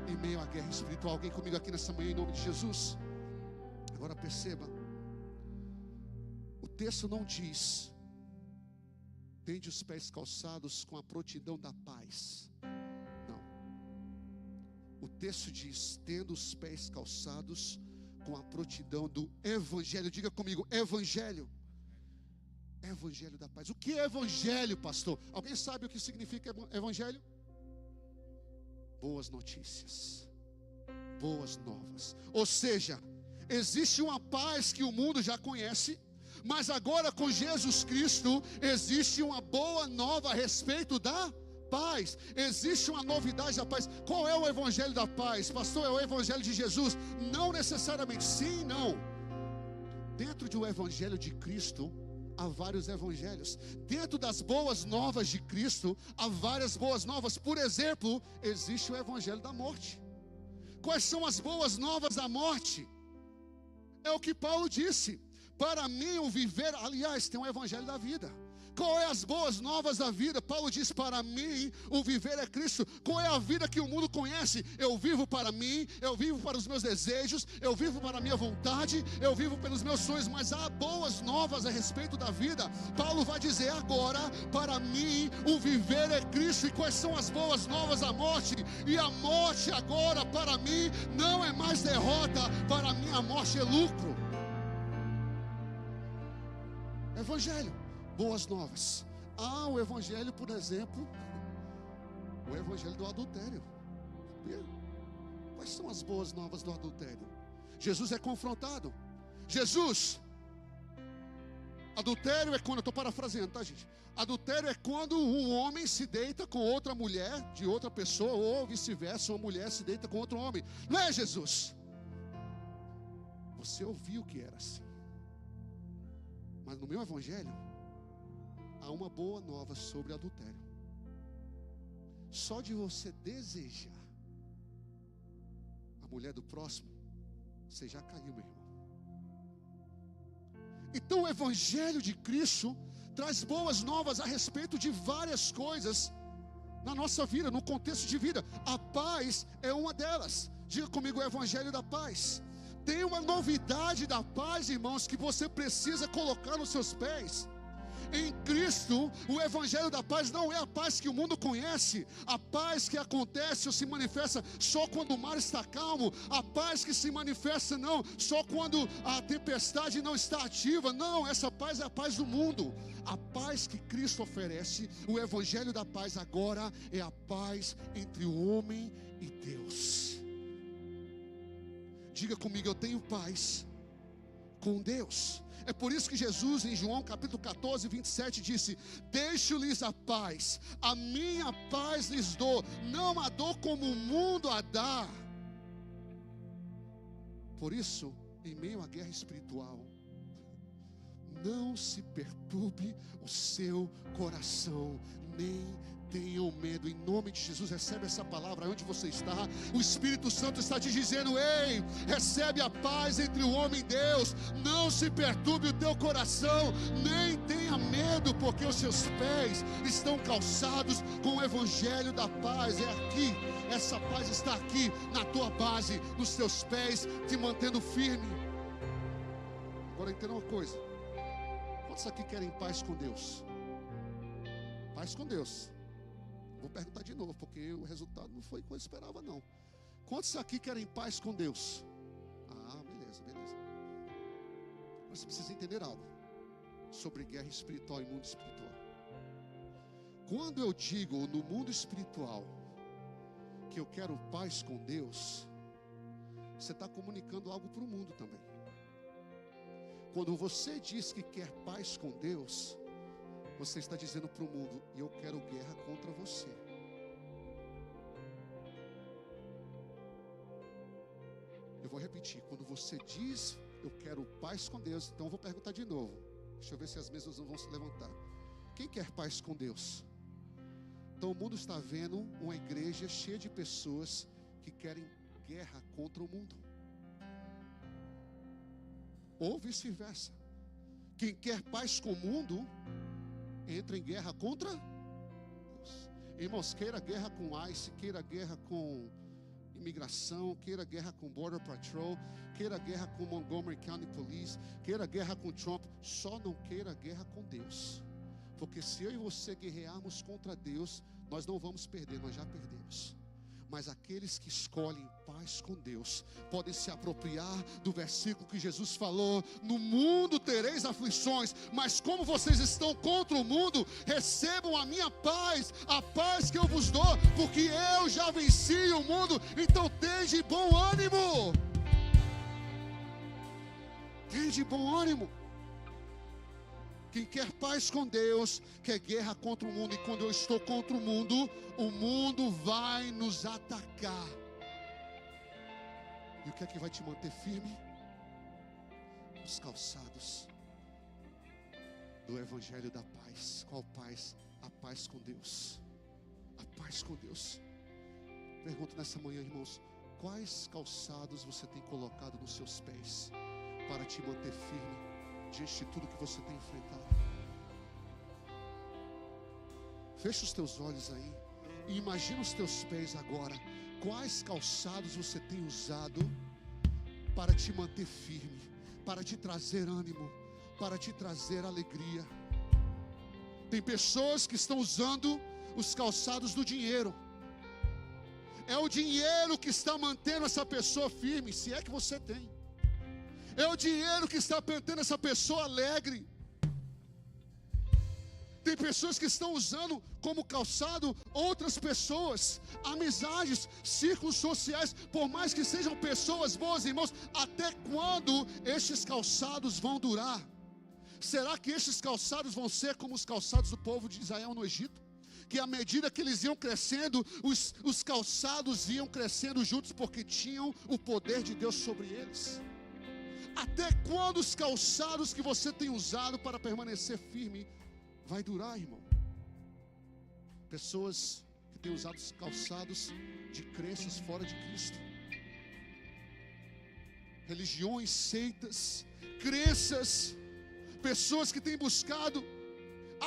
em meio à guerra espiritual. Alguém comigo aqui nessa manhã em nome de Jesus? Agora perceba, o texto não diz: tende os pés calçados com a prontidão da paz. O texto diz: tendo os pés calçados com a prontidão do evangelho. Diga comigo, evangelho. Evangelho da paz. O que é evangelho, pastor? Alguém sabe o que significa evangelho? Boas notícias, boas novas. Ou seja, existe uma paz que o mundo já conhece, mas agora com Jesus Cristo existe uma boa nova a respeito da paz. Existe uma novidade da paz. Qual é o evangelho da paz? Pastor, é o evangelho de Jesus? Não necessariamente, sim e não. Dentro do evangelho de Cristo há vários evangelhos. Dentro das boas novas de Cristo há várias boas novas. Por exemplo, existe o evangelho da morte. Quais são as boas novas da morte? É o que Paulo disse: para mim o viver, aliás, tem um evangelho da vida. Qual é as boas novas da vida? Paulo diz: para mim o viver é Cristo. Qual é a vida que o mundo conhece? Eu vivo para mim, eu vivo para os meus desejos, eu vivo para a minha vontade, eu vivo pelos meus sonhos. Mas há boas novas a respeito da vida. Paulo vai dizer agora: para mim o viver é Cristo. E quais são as boas novas da morte? E a morte agora para mim não é mais derrota, para mim a morte é lucro. Evangelho, boas novas. Há o evangelho, por exemplo, o evangelho do adultério. Quais são as boas novas do adultério? Jesus é confrontado. Adultério é quando, eu estou parafraseando, tá, gente? Adultério é quando um homem se deita com outra mulher de outra pessoa, ou vice-versa, uma mulher se deita com outro homem. Não é, Jesus? Você ouviu que era assim. Mas no meu evangelho há uma boa nova sobre adultério. Só de você desejar a mulher do próximo, você já caiu, meu irmão. Então o evangelho de Cristo traz boas novas a respeito de várias coisas na nossa vida, no contexto de vida. A paz é uma delas. Diga comigo, o evangelho da paz. Tem uma novidade da paz, irmãos, que você precisa colocar nos seus pés. Em Cristo, o evangelho da paz não é a paz que o mundo conhece, a paz que acontece ou se manifesta só quando o mar está calmo, a paz que se manifesta não só quando a tempestade não está ativa. Não, essa paz é a paz do mundo. A paz que Cristo oferece, o evangelho da paz agora é a paz entre o homem e Deus. Diga comigo, eu tenho paz com Deus. É por isso que Jesus em João capítulo 14, 27 disse: deixo-lhes a paz, a minha paz lhes dou, não a dou como o mundo a dá. Por isso, em meio à guerra espiritual, não se perturbe o seu coração, nem tenham medo. Em nome de Jesus, recebe essa palavra onde você está. O Espírito Santo está te dizendo: ei, recebe a paz entre o homem e Deus. Não se perturbe o teu coração, nem tenha medo, porque os seus pés estão calçados com o evangelho da paz. É aqui, essa paz está aqui na tua base, nos teus pés, te mantendo firme. Agora entenda uma coisa: quantos aqui querem paz com Deus? Paz com Deus. Vou perguntar de novo, porque o resultado não foi o que eu esperava, não. Quantos aqui querem paz com Deus? Ah, beleza. Mas você precisa entender algo sobre guerra espiritual e mundo espiritual. quando eu digo no mundo espiritual que eu quero paz com Deus, você está comunicando algo para o mundo também. Quando você diz que quer paz com Deus, você está dizendo para o mundo: eu quero guerra contra você. Eu vou repetir: quando você diz eu quero paz com Deus, então eu vou perguntar de novo. Deixa eu ver se as mesas não vão se levantar. Quem quer paz com Deus? Então o mundo está vendo uma igreja cheia de pessoas que querem guerra contra o mundo. Ou vice-versa. Quem quer paz com o mundo entra em guerra contra Deus. Irmãos, queira guerra com ICE, queira guerra com imigração, queira guerra com Border Patrol, queira guerra com Montgomery County Police, queira guerra com Trump, só não queira guerra com Deus. Porque se eu e você guerrearmos contra Deus, nós não vamos perder, nós já perdemos. Mas aqueles que escolhem paz com Deus podem se apropriar do versículo que Jesus falou: no mundo tereis aflições, mas como vocês estão contra o mundo, recebam a minha paz, a paz que eu vos dou, porque eu já venci o mundo. Então tende bom ânimo. Tende bom ânimo. Quem quer paz com Deus, quer guerra contra o mundo. E quando eu estou contra o mundo vai nos atacar. E o que é que vai te manter firme? Os calçados do Evangelho da paz. Qual paz? A paz com Deus. A paz com Deus. Pergunto nessa manhã, irmãos: quais calçados você tem colocado nos seus pés para te manter firme diante de tudo que você tem enfrentado? Fecha os teus olhos aí e imagina os teus pés agora. Quais calçados você tem usado para te manter firme, para te trazer ânimo, para te trazer alegria? Tem pessoas que estão usando os calçados do dinheiro. É o dinheiro que está mantendo essa pessoa firme, se é que você tem. É o dinheiro que está mantendo essa pessoa alegre. Tem pessoas que estão usando como calçado outras pessoas, amizades, círculos sociais. Por mais que sejam pessoas boas, irmãos, até quando estes calçados vão durar? Será que estes calçados vão ser como os calçados do povo de Israel no Egito? Que à medida que eles iam crescendo, os calçados iam crescendo juntos, porque tinham o poder de Deus sobre eles. Até quando os calçados que você tem usado para permanecer firme vai durar, irmão? Pessoas que têm usado os calçados de crenças fora de Cristo, religiões, seitas, crenças, pessoas que têm buscado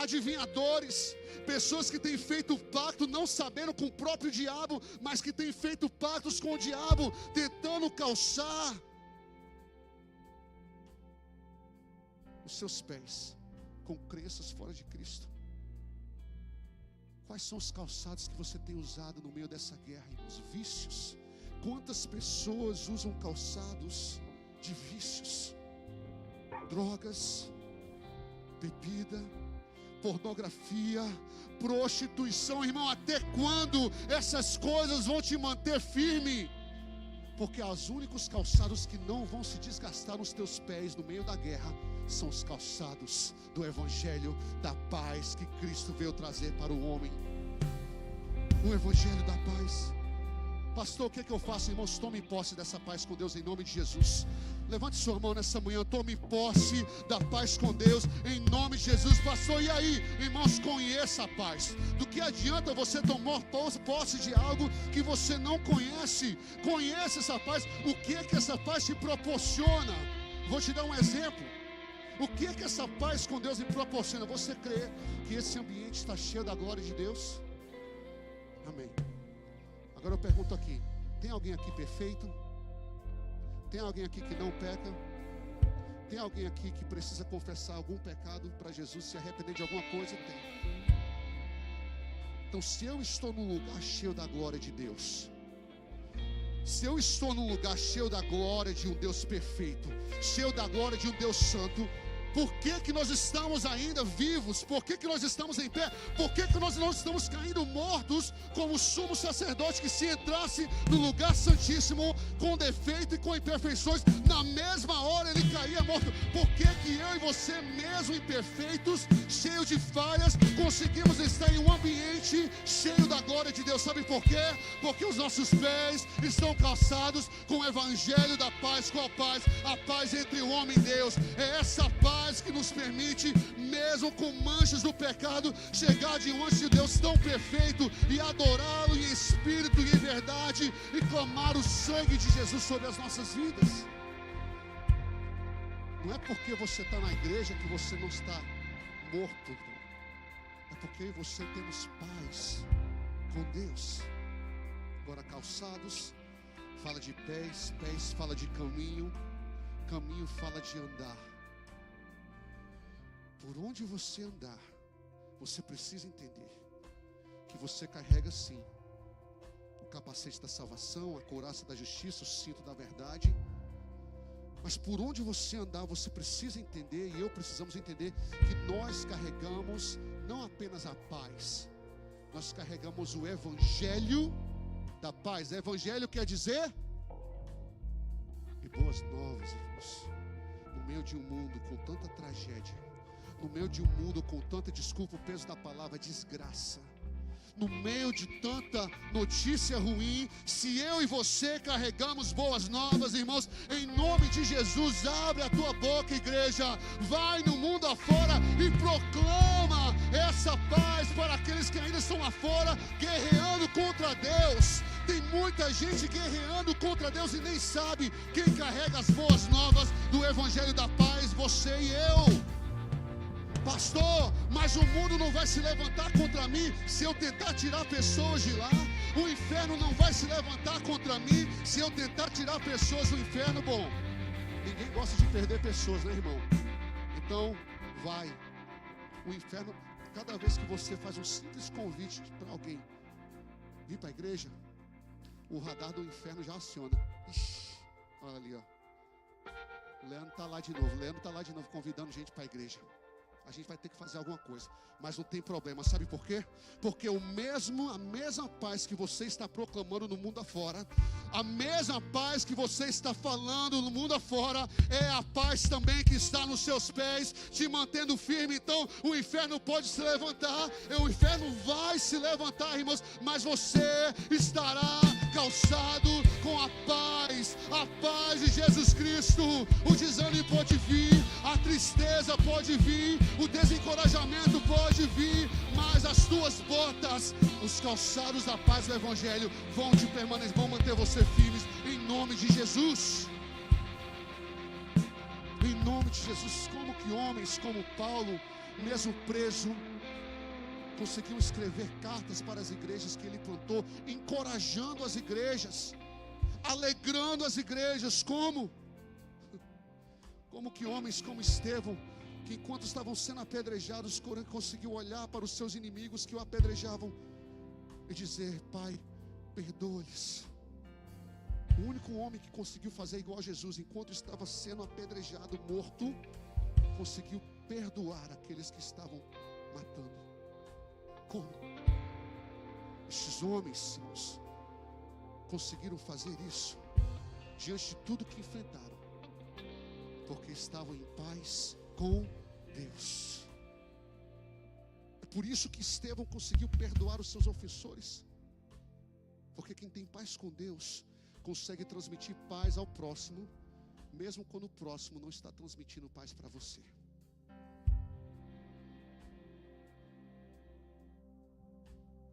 adivinhadores, pessoas que têm feito pacto não sabendo com o próprio diabo, mas que têm feito pactos com o diabo, tentando calçar os seus pés com crenças fora de Cristo. Quais são os calçados que você tem usado no meio dessa guerra, irmãos? Vícios. Quantas pessoas usam calçados de vícios? Drogas, bebida, pornografia, prostituição. Irmão, até quando essas coisas vão te manter firme? Porque os únicos calçados que não vão se desgastar nos teus pés no meio da guerra são os calçados do Evangelho da paz que Cristo veio trazer para o homem. O Evangelho da paz. Pastor, o que é que eu faço, irmãos? Tome posse dessa paz com Deus em nome de Jesus. Levante sua mão nessa manhã, tome posse da paz com Deus em nome de Jesus. Pastor, e aí, irmãos, conheça a paz. Do que adianta você tomar posse de algo que você não conhece? Conheça essa paz. O que é que essa paz te proporciona? Vou te dar um exemplo. O que é que essa paz com Deus me proporciona? Você crê que esse ambiente está cheio da glória de Deus? Amém. Agora eu pergunto aqui: tem alguém aqui perfeito? Tem alguém aqui que não peca? Tem alguém aqui que precisa confessar algum pecado para Jesus, se arrepender de alguma coisa? Tem. Então, se eu estou num lugar cheio da glória de Deus, se eu estou num lugar cheio da glória de um Deus perfeito, cheio da glória de um Deus santo, Por que nós estamos ainda vivos? Por que nós estamos em pé? Por que nós não estamos caindo mortos como o sumo sacerdote que, se entrasse no lugar santíssimo com defeito e com imperfeições, na mesma hora ele caía morto? Por que eu e você, mesmo imperfeitos, cheios de falhas, conseguimos estar em um ambiente cheio da glória de Deus? Sabe por quê? Porque os nossos pés estão calçados com o evangelho da paz, com a paz entre o homem e Deus. É essa paz que nos permite, mesmo com manchas do pecado, chegar diante de Deus tão perfeito e adorá-lo em espírito e em verdade e clamar o sangue de Jesus sobre as nossas vidas. Não é porque você está na igreja que você não está morto, irmão. É porque eu e você temos paz com Deus. Agora, calçados fala de pés, pés fala de caminho, caminho fala de andar. Por onde você andar, você precisa entender que você carrega sim o capacete da salvação, a couraça da justiça, o cinto da verdade. Mas por onde você andar, você precisa entender, e eu precisamos entender, que nós carregamos não apenas a paz, nós carregamos o evangelho da paz. Evangelho quer dizer e boas novas, irmãos. No meio de um mundo com tanta tragédia, no meio de um mundo com tanta, desculpa o peso da palavra, desgraça, no meio de tanta notícia ruim, se eu e você carregamos boas novas, irmãos, em nome de Jesus, abre a tua boca, igreja, vai no mundo afora e proclama essa paz para aqueles que ainda estão lá fora, guerreando contra Deus. Tem muita gente guerreando contra Deus e nem sabe. Quem carrega as boas novas do evangelho da paz? Você e eu. Pastor, mas o mundo não vai se levantar contra mim se eu tentar tirar pessoas de lá. O inferno não vai se levantar contra mim se eu tentar tirar pessoas do inferno. Bom, ninguém gosta de perder pessoas, né, irmão? Então, vai. O inferno, cada vez que você faz um simples convite para alguém vir para a igreja, o radar do inferno já aciona. Ixi, olha ali, ó. Leandro está lá de novo, convidando gente para a igreja. A gente vai ter que fazer alguma coisa, mas não tem problema, sabe por quê? Porque a mesma paz que você está proclamando no mundo afora, a mesma paz que você está falando no mundo afora, é a paz também que está nos seus pés, te mantendo firme. Então o inferno pode se levantar, o inferno vai se levantar, irmãos, mas você estará calçado com a paz de Jesus Cristo. O desânimo pode vir, a tristeza pode vir, o desencorajamento pode vir, mas as tuas botas, os calçados da paz do evangelho vão te permanecer, vão manter você firmes, em nome de Jesus. Em nome de Jesus. Como que homens como Paulo, mesmo preso, conseguiu escrever cartas para as igrejas que ele plantou, encorajando as igrejas, alegrando as igrejas? Como que homens como Estevão, que enquanto estavam sendo apedrejados, conseguiu olhar para os seus inimigos que o apedrejavam e dizer: Pai, perdoa-lhes. O único homem que conseguiu fazer igual a Jesus, enquanto estava sendo apedrejado, morto, conseguiu perdoar aqueles que estavam matando. Como? Esses homens, irmãos, conseguiram fazer isso diante de tudo que enfrentaram, porque estavam em paz com Deus. É por isso que Estevão conseguiu perdoar os seus ofensores, porque quem tem paz com Deus consegue transmitir paz ao próximo, mesmo quando o próximo não está transmitindo paz para você.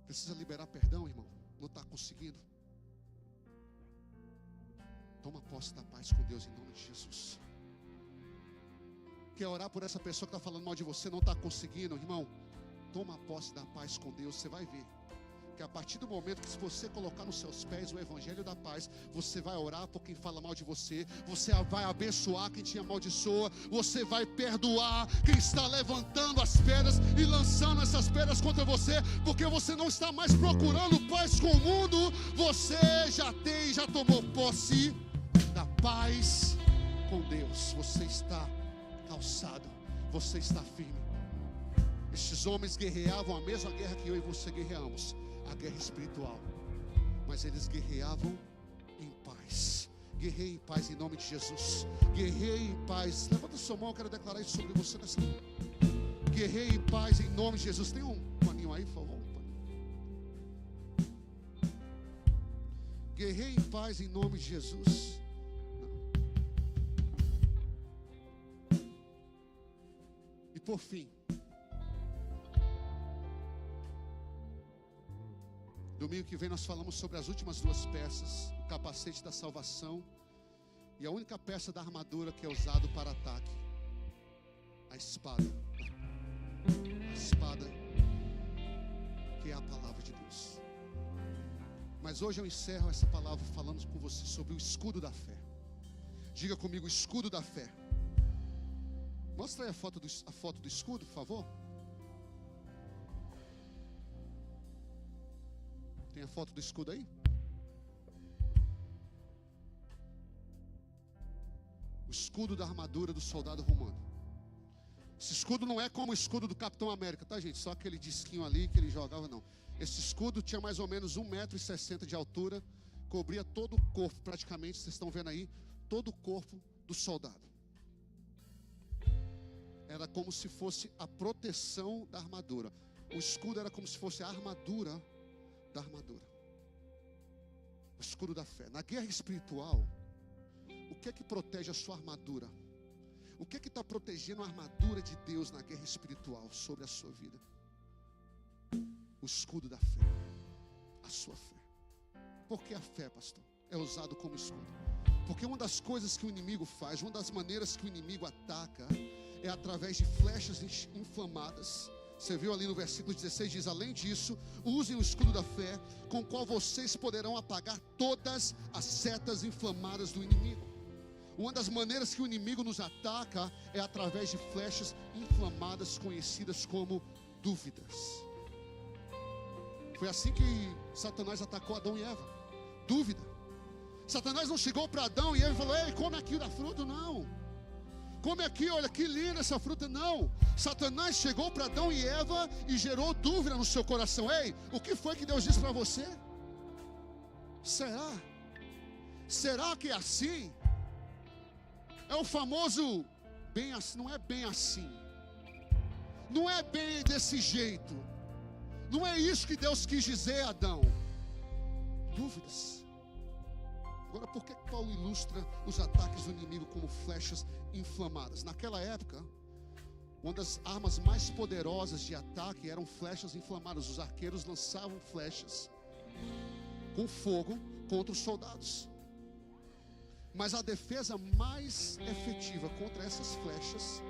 Precisa liberar perdão, irmão? Não está conseguindo? Toma posse da paz com Deus em nome de Jesus. Quer orar por essa pessoa que está falando mal de você, não está conseguindo, irmão? Toma posse da paz com Deus. Você vai ver que a partir do momento que, se você colocar nos seus pés o evangelho da paz, você vai orar por quem fala mal de você, você vai abençoar quem te amaldiçoa, você vai perdoar quem está levantando as pedras e lançando essas pedras contra você, porque você não está mais procurando paz com o mundo, você já tomou posse da paz com Deus. Você está calçado você está firme. Estes homens guerreavam a mesma guerra que eu e você guerreamos, a guerra espiritual. Mas eles guerreavam em paz. Guerreie em paz em nome de Jesus. Guerreie em paz. Levanta sua mão, eu quero declarar isso sobre você nessa manhã. Guerreie em paz em nome de Jesus. Tem um paninho aí, por favor? Guerreie em paz em nome de Jesus. E por fim, domingo que vem nós falamos sobre as últimas duas peças, o capacete da salvação e a única peça da armadura que é usado para ataque, a espada. A espada que é a palavra de Deus. Mas hoje eu encerro essa palavra falando com você sobre o escudo da fé. Diga comigo, escudo da fé. Mostra aí a foto do escudo, por favor. Tem a foto do escudo aí? O escudo da armadura do soldado romano. Esse escudo não é como o escudo do Capitão América, tá, gente? Só aquele disquinho ali que ele jogava, não. Esse escudo tinha mais ou menos 1,60 m de altura, cobria todo o corpo, praticamente, vocês estão vendo aí, todo o corpo do soldado. Era como se fosse a proteção da armadura. O escudo era como se fosse a armadura da armadura. O escudo da fé. Na guerra espiritual, o que é que protege a sua armadura? O que é que está protegendo a armadura de Deus na guerra espiritual sobre a sua vida? O escudo da fé. A sua fé. Por que a fé, pastor, é usado como escudo? Porque uma das coisas que o inimigo faz, uma das maneiras que o inimigo ataca, é através de flechas inflamadas. Você viu ali no versículo 16, diz: além disso, usem o escudo da fé, com o qual vocês poderão apagar todas as setas inflamadas do inimigo. Uma das maneiras que o inimigo nos ataca é através de flechas inflamadas, conhecidas como dúvidas. Foi assim que Satanás atacou Adão e Eva. Dúvida. Satanás não chegou para Adão e Eva e falou: ei, come aqui da fruta, não. Come aqui, olha que linda essa fruta, não. Satanás chegou para Adão e Eva e gerou dúvida no seu coração. Ei, o que foi que Deus disse para você? Será? Será que é assim? É o famoso bem assim. Não é bem assim. Não é bem desse jeito. Não é isso que Deus quis dizer, Adão. Dúvidas. Agora, por que Paulo ilustra os ataques do inimigo como flechas inflamadas? Naquela época, uma das armas mais poderosas de ataque eram flechas inflamadas. Os arqueiros lançavam flechas com fogo contra os soldados. Mas a defesa mais efetiva contra essas flechas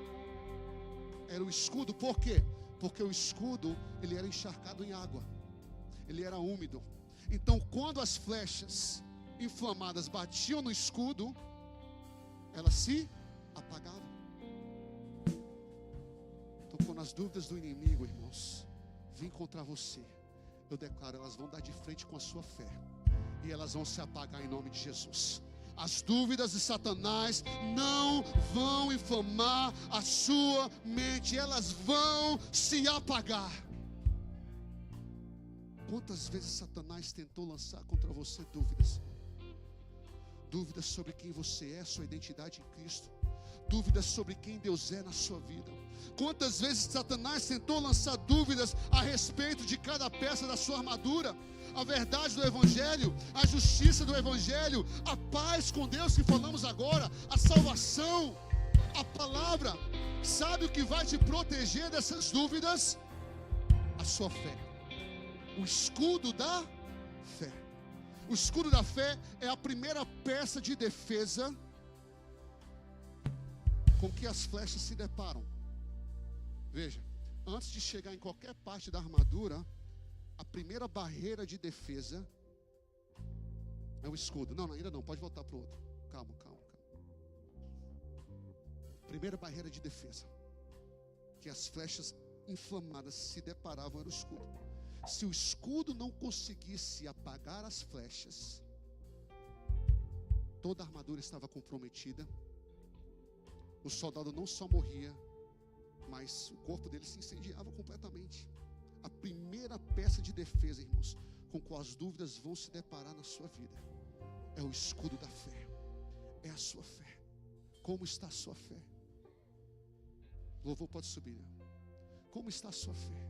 era o escudo. Por quê? Porque o escudo, ele era encharcado em água. Ele era úmido. Então, quando as flechas inflamadas batiam no escudo, elas se apagavam. Então, quando as dúvidas do inimigo, irmãos, vêm contra você, eu declaro, elas vão dar de frente com a sua fé, e elas vão se apagar em nome de Jesus. As dúvidas de Satanás não vão inflamar a sua mente, elas vão se apagar. Quantas vezes Satanás tentou lançar contra você dúvidas? Dúvidas sobre quem você é, sua identidade em Cristo. Dúvidas sobre quem Deus é na sua vida. Quantas vezes Satanás tentou lançar dúvidas a respeito de cada peça da sua armadura? A verdade do Evangelho, a justiça do Evangelho, a paz com Deus que falamos agora, a salvação, a palavra. Sabe o que vai te proteger dessas dúvidas? A sua fé. O escudo da fé. O escudo da fé é a primeira peça de defesa com que as flechas se deparam. Veja, antes de chegar em qualquer parte da armadura, a primeira barreira de defesa é o escudo. Não, ainda não, pode voltar para o outro. Calma. Primeira barreira de defesa que as flechas inflamadas se deparavam era o escudo. Se o escudo não conseguisse apagar as flechas, toda a armadura estava comprometida. O soldado não só morria, mas o corpo dele se incendiava completamente. A primeira peça de defesa, irmãos, com qual as dúvidas vão se deparar na sua vida, é o escudo da fé, é a sua fé. Como está a sua fé? O louvor pode subir, né? Como está a sua fé?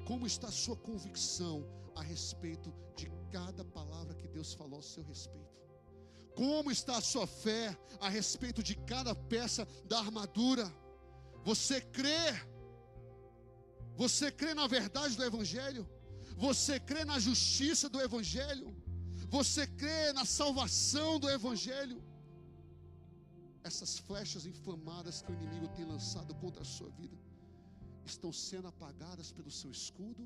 Como está a sua convicção a respeito de cada palavra que Deus falou ao seu respeito? Como está a sua fé a respeito de cada peça da armadura? Você crê? Você crê na verdade do Evangelho? Você crê na justiça do Evangelho? Você crê na salvação do Evangelho? Essas flechas inflamadas que o inimigo tem lançado contra a sua vida estão sendo apagadas pelo seu escudo?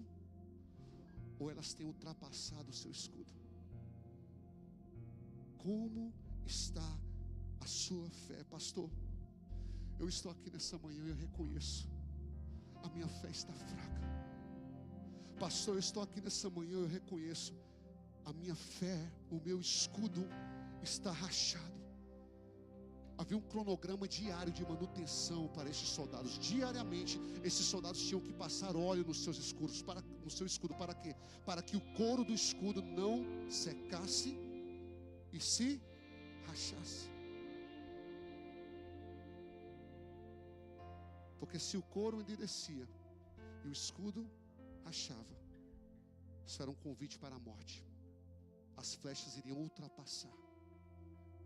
Ou elas têm ultrapassado o seu escudo? Como está a sua fé? Pastor, eu estou aqui nessa manhã e eu reconheço, a minha fé está fraca. Pastor, eu estou aqui nessa manhã e eu reconheço, a minha fé, o meu escudo está rachado. Havia um cronograma diário de manutenção para esses soldados. Diariamente, esses soldados tinham que passar óleo nos seus escudos. No seu escudo, para quê? Para que o couro do escudo não secasse e se rachasse. Porque se o couro endurecia e o escudo rachava, isso era um convite para a morte. As flechas iriam ultrapassar.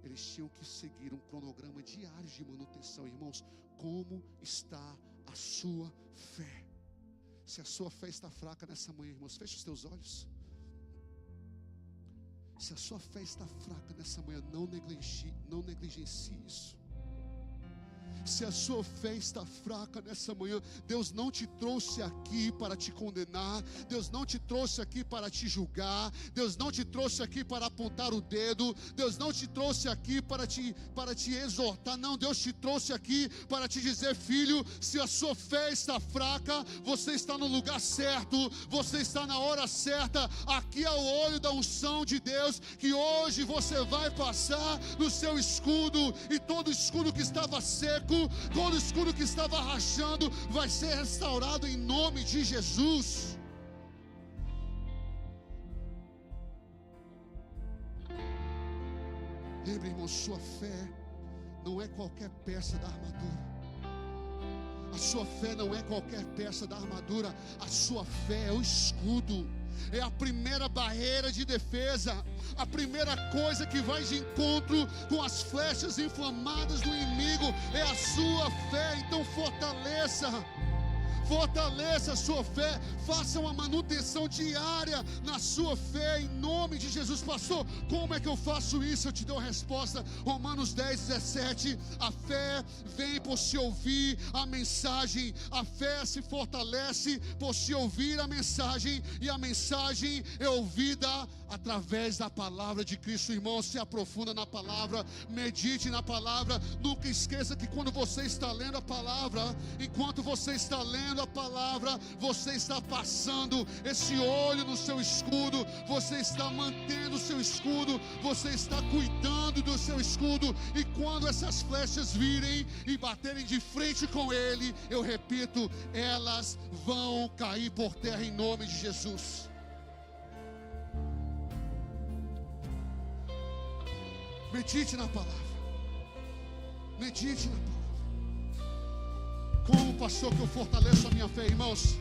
Eles tinham que seguir um cronograma diário de manutenção. Irmãos, como está a sua fé? Se a sua fé está fraca nessa manhã, irmãos, feche os teus olhos. Se a sua fé está fraca nessa manhã, não negligencie isso. Se a sua fé está fraca nessa manhã, Deus não te trouxe aqui para te condenar, Deus não te trouxe aqui para te julgar, Deus não te trouxe aqui para apontar o dedo, Deus não te trouxe aqui para te exortar, não, Deus te trouxe aqui para te dizer: filho, se a sua fé está fraca, você está no lugar certo, você está na hora certa. Aqui é o olho da unção de Deus, que hoje você vai passar no seu escudo, e todo escudo que estava seco, todo escudo que estava rachando, vai ser restaurado em nome de Jesus. Lembre, irmão, sua fé não é qualquer peça da armadura. A sua fé não é qualquer peça da armadura. A sua fé é o escudo. É a primeira barreira de defesa, a primeira coisa que vai de encontro com as flechas inflamadas do inimigo é a sua fé. Então fortaleça a sua fé, faça uma manutenção diária na sua fé, em nome de Jesus. Pastor, como é que eu faço isso? Eu te dou a resposta, Romanos 10:17, a fé vem por se ouvir a mensagem, a fé se fortalece por se ouvir a mensagem, e a mensagem é ouvida através da palavra de Cristo. Irmão, se aprofunda na palavra, medite na palavra, nunca esqueça que quando você está lendo a palavra, enquanto você está lendo a palavra, você está passando esse olho no seu escudo, você está mantendo o seu escudo, você está cuidando do seu escudo, e quando essas flechas virem e baterem de frente com ele, eu repito, elas vão cair por terra em nome de Jesus. Medite na palavra. Medite na palavra. Como, pastor, que eu fortaleço a minha fé, irmãos?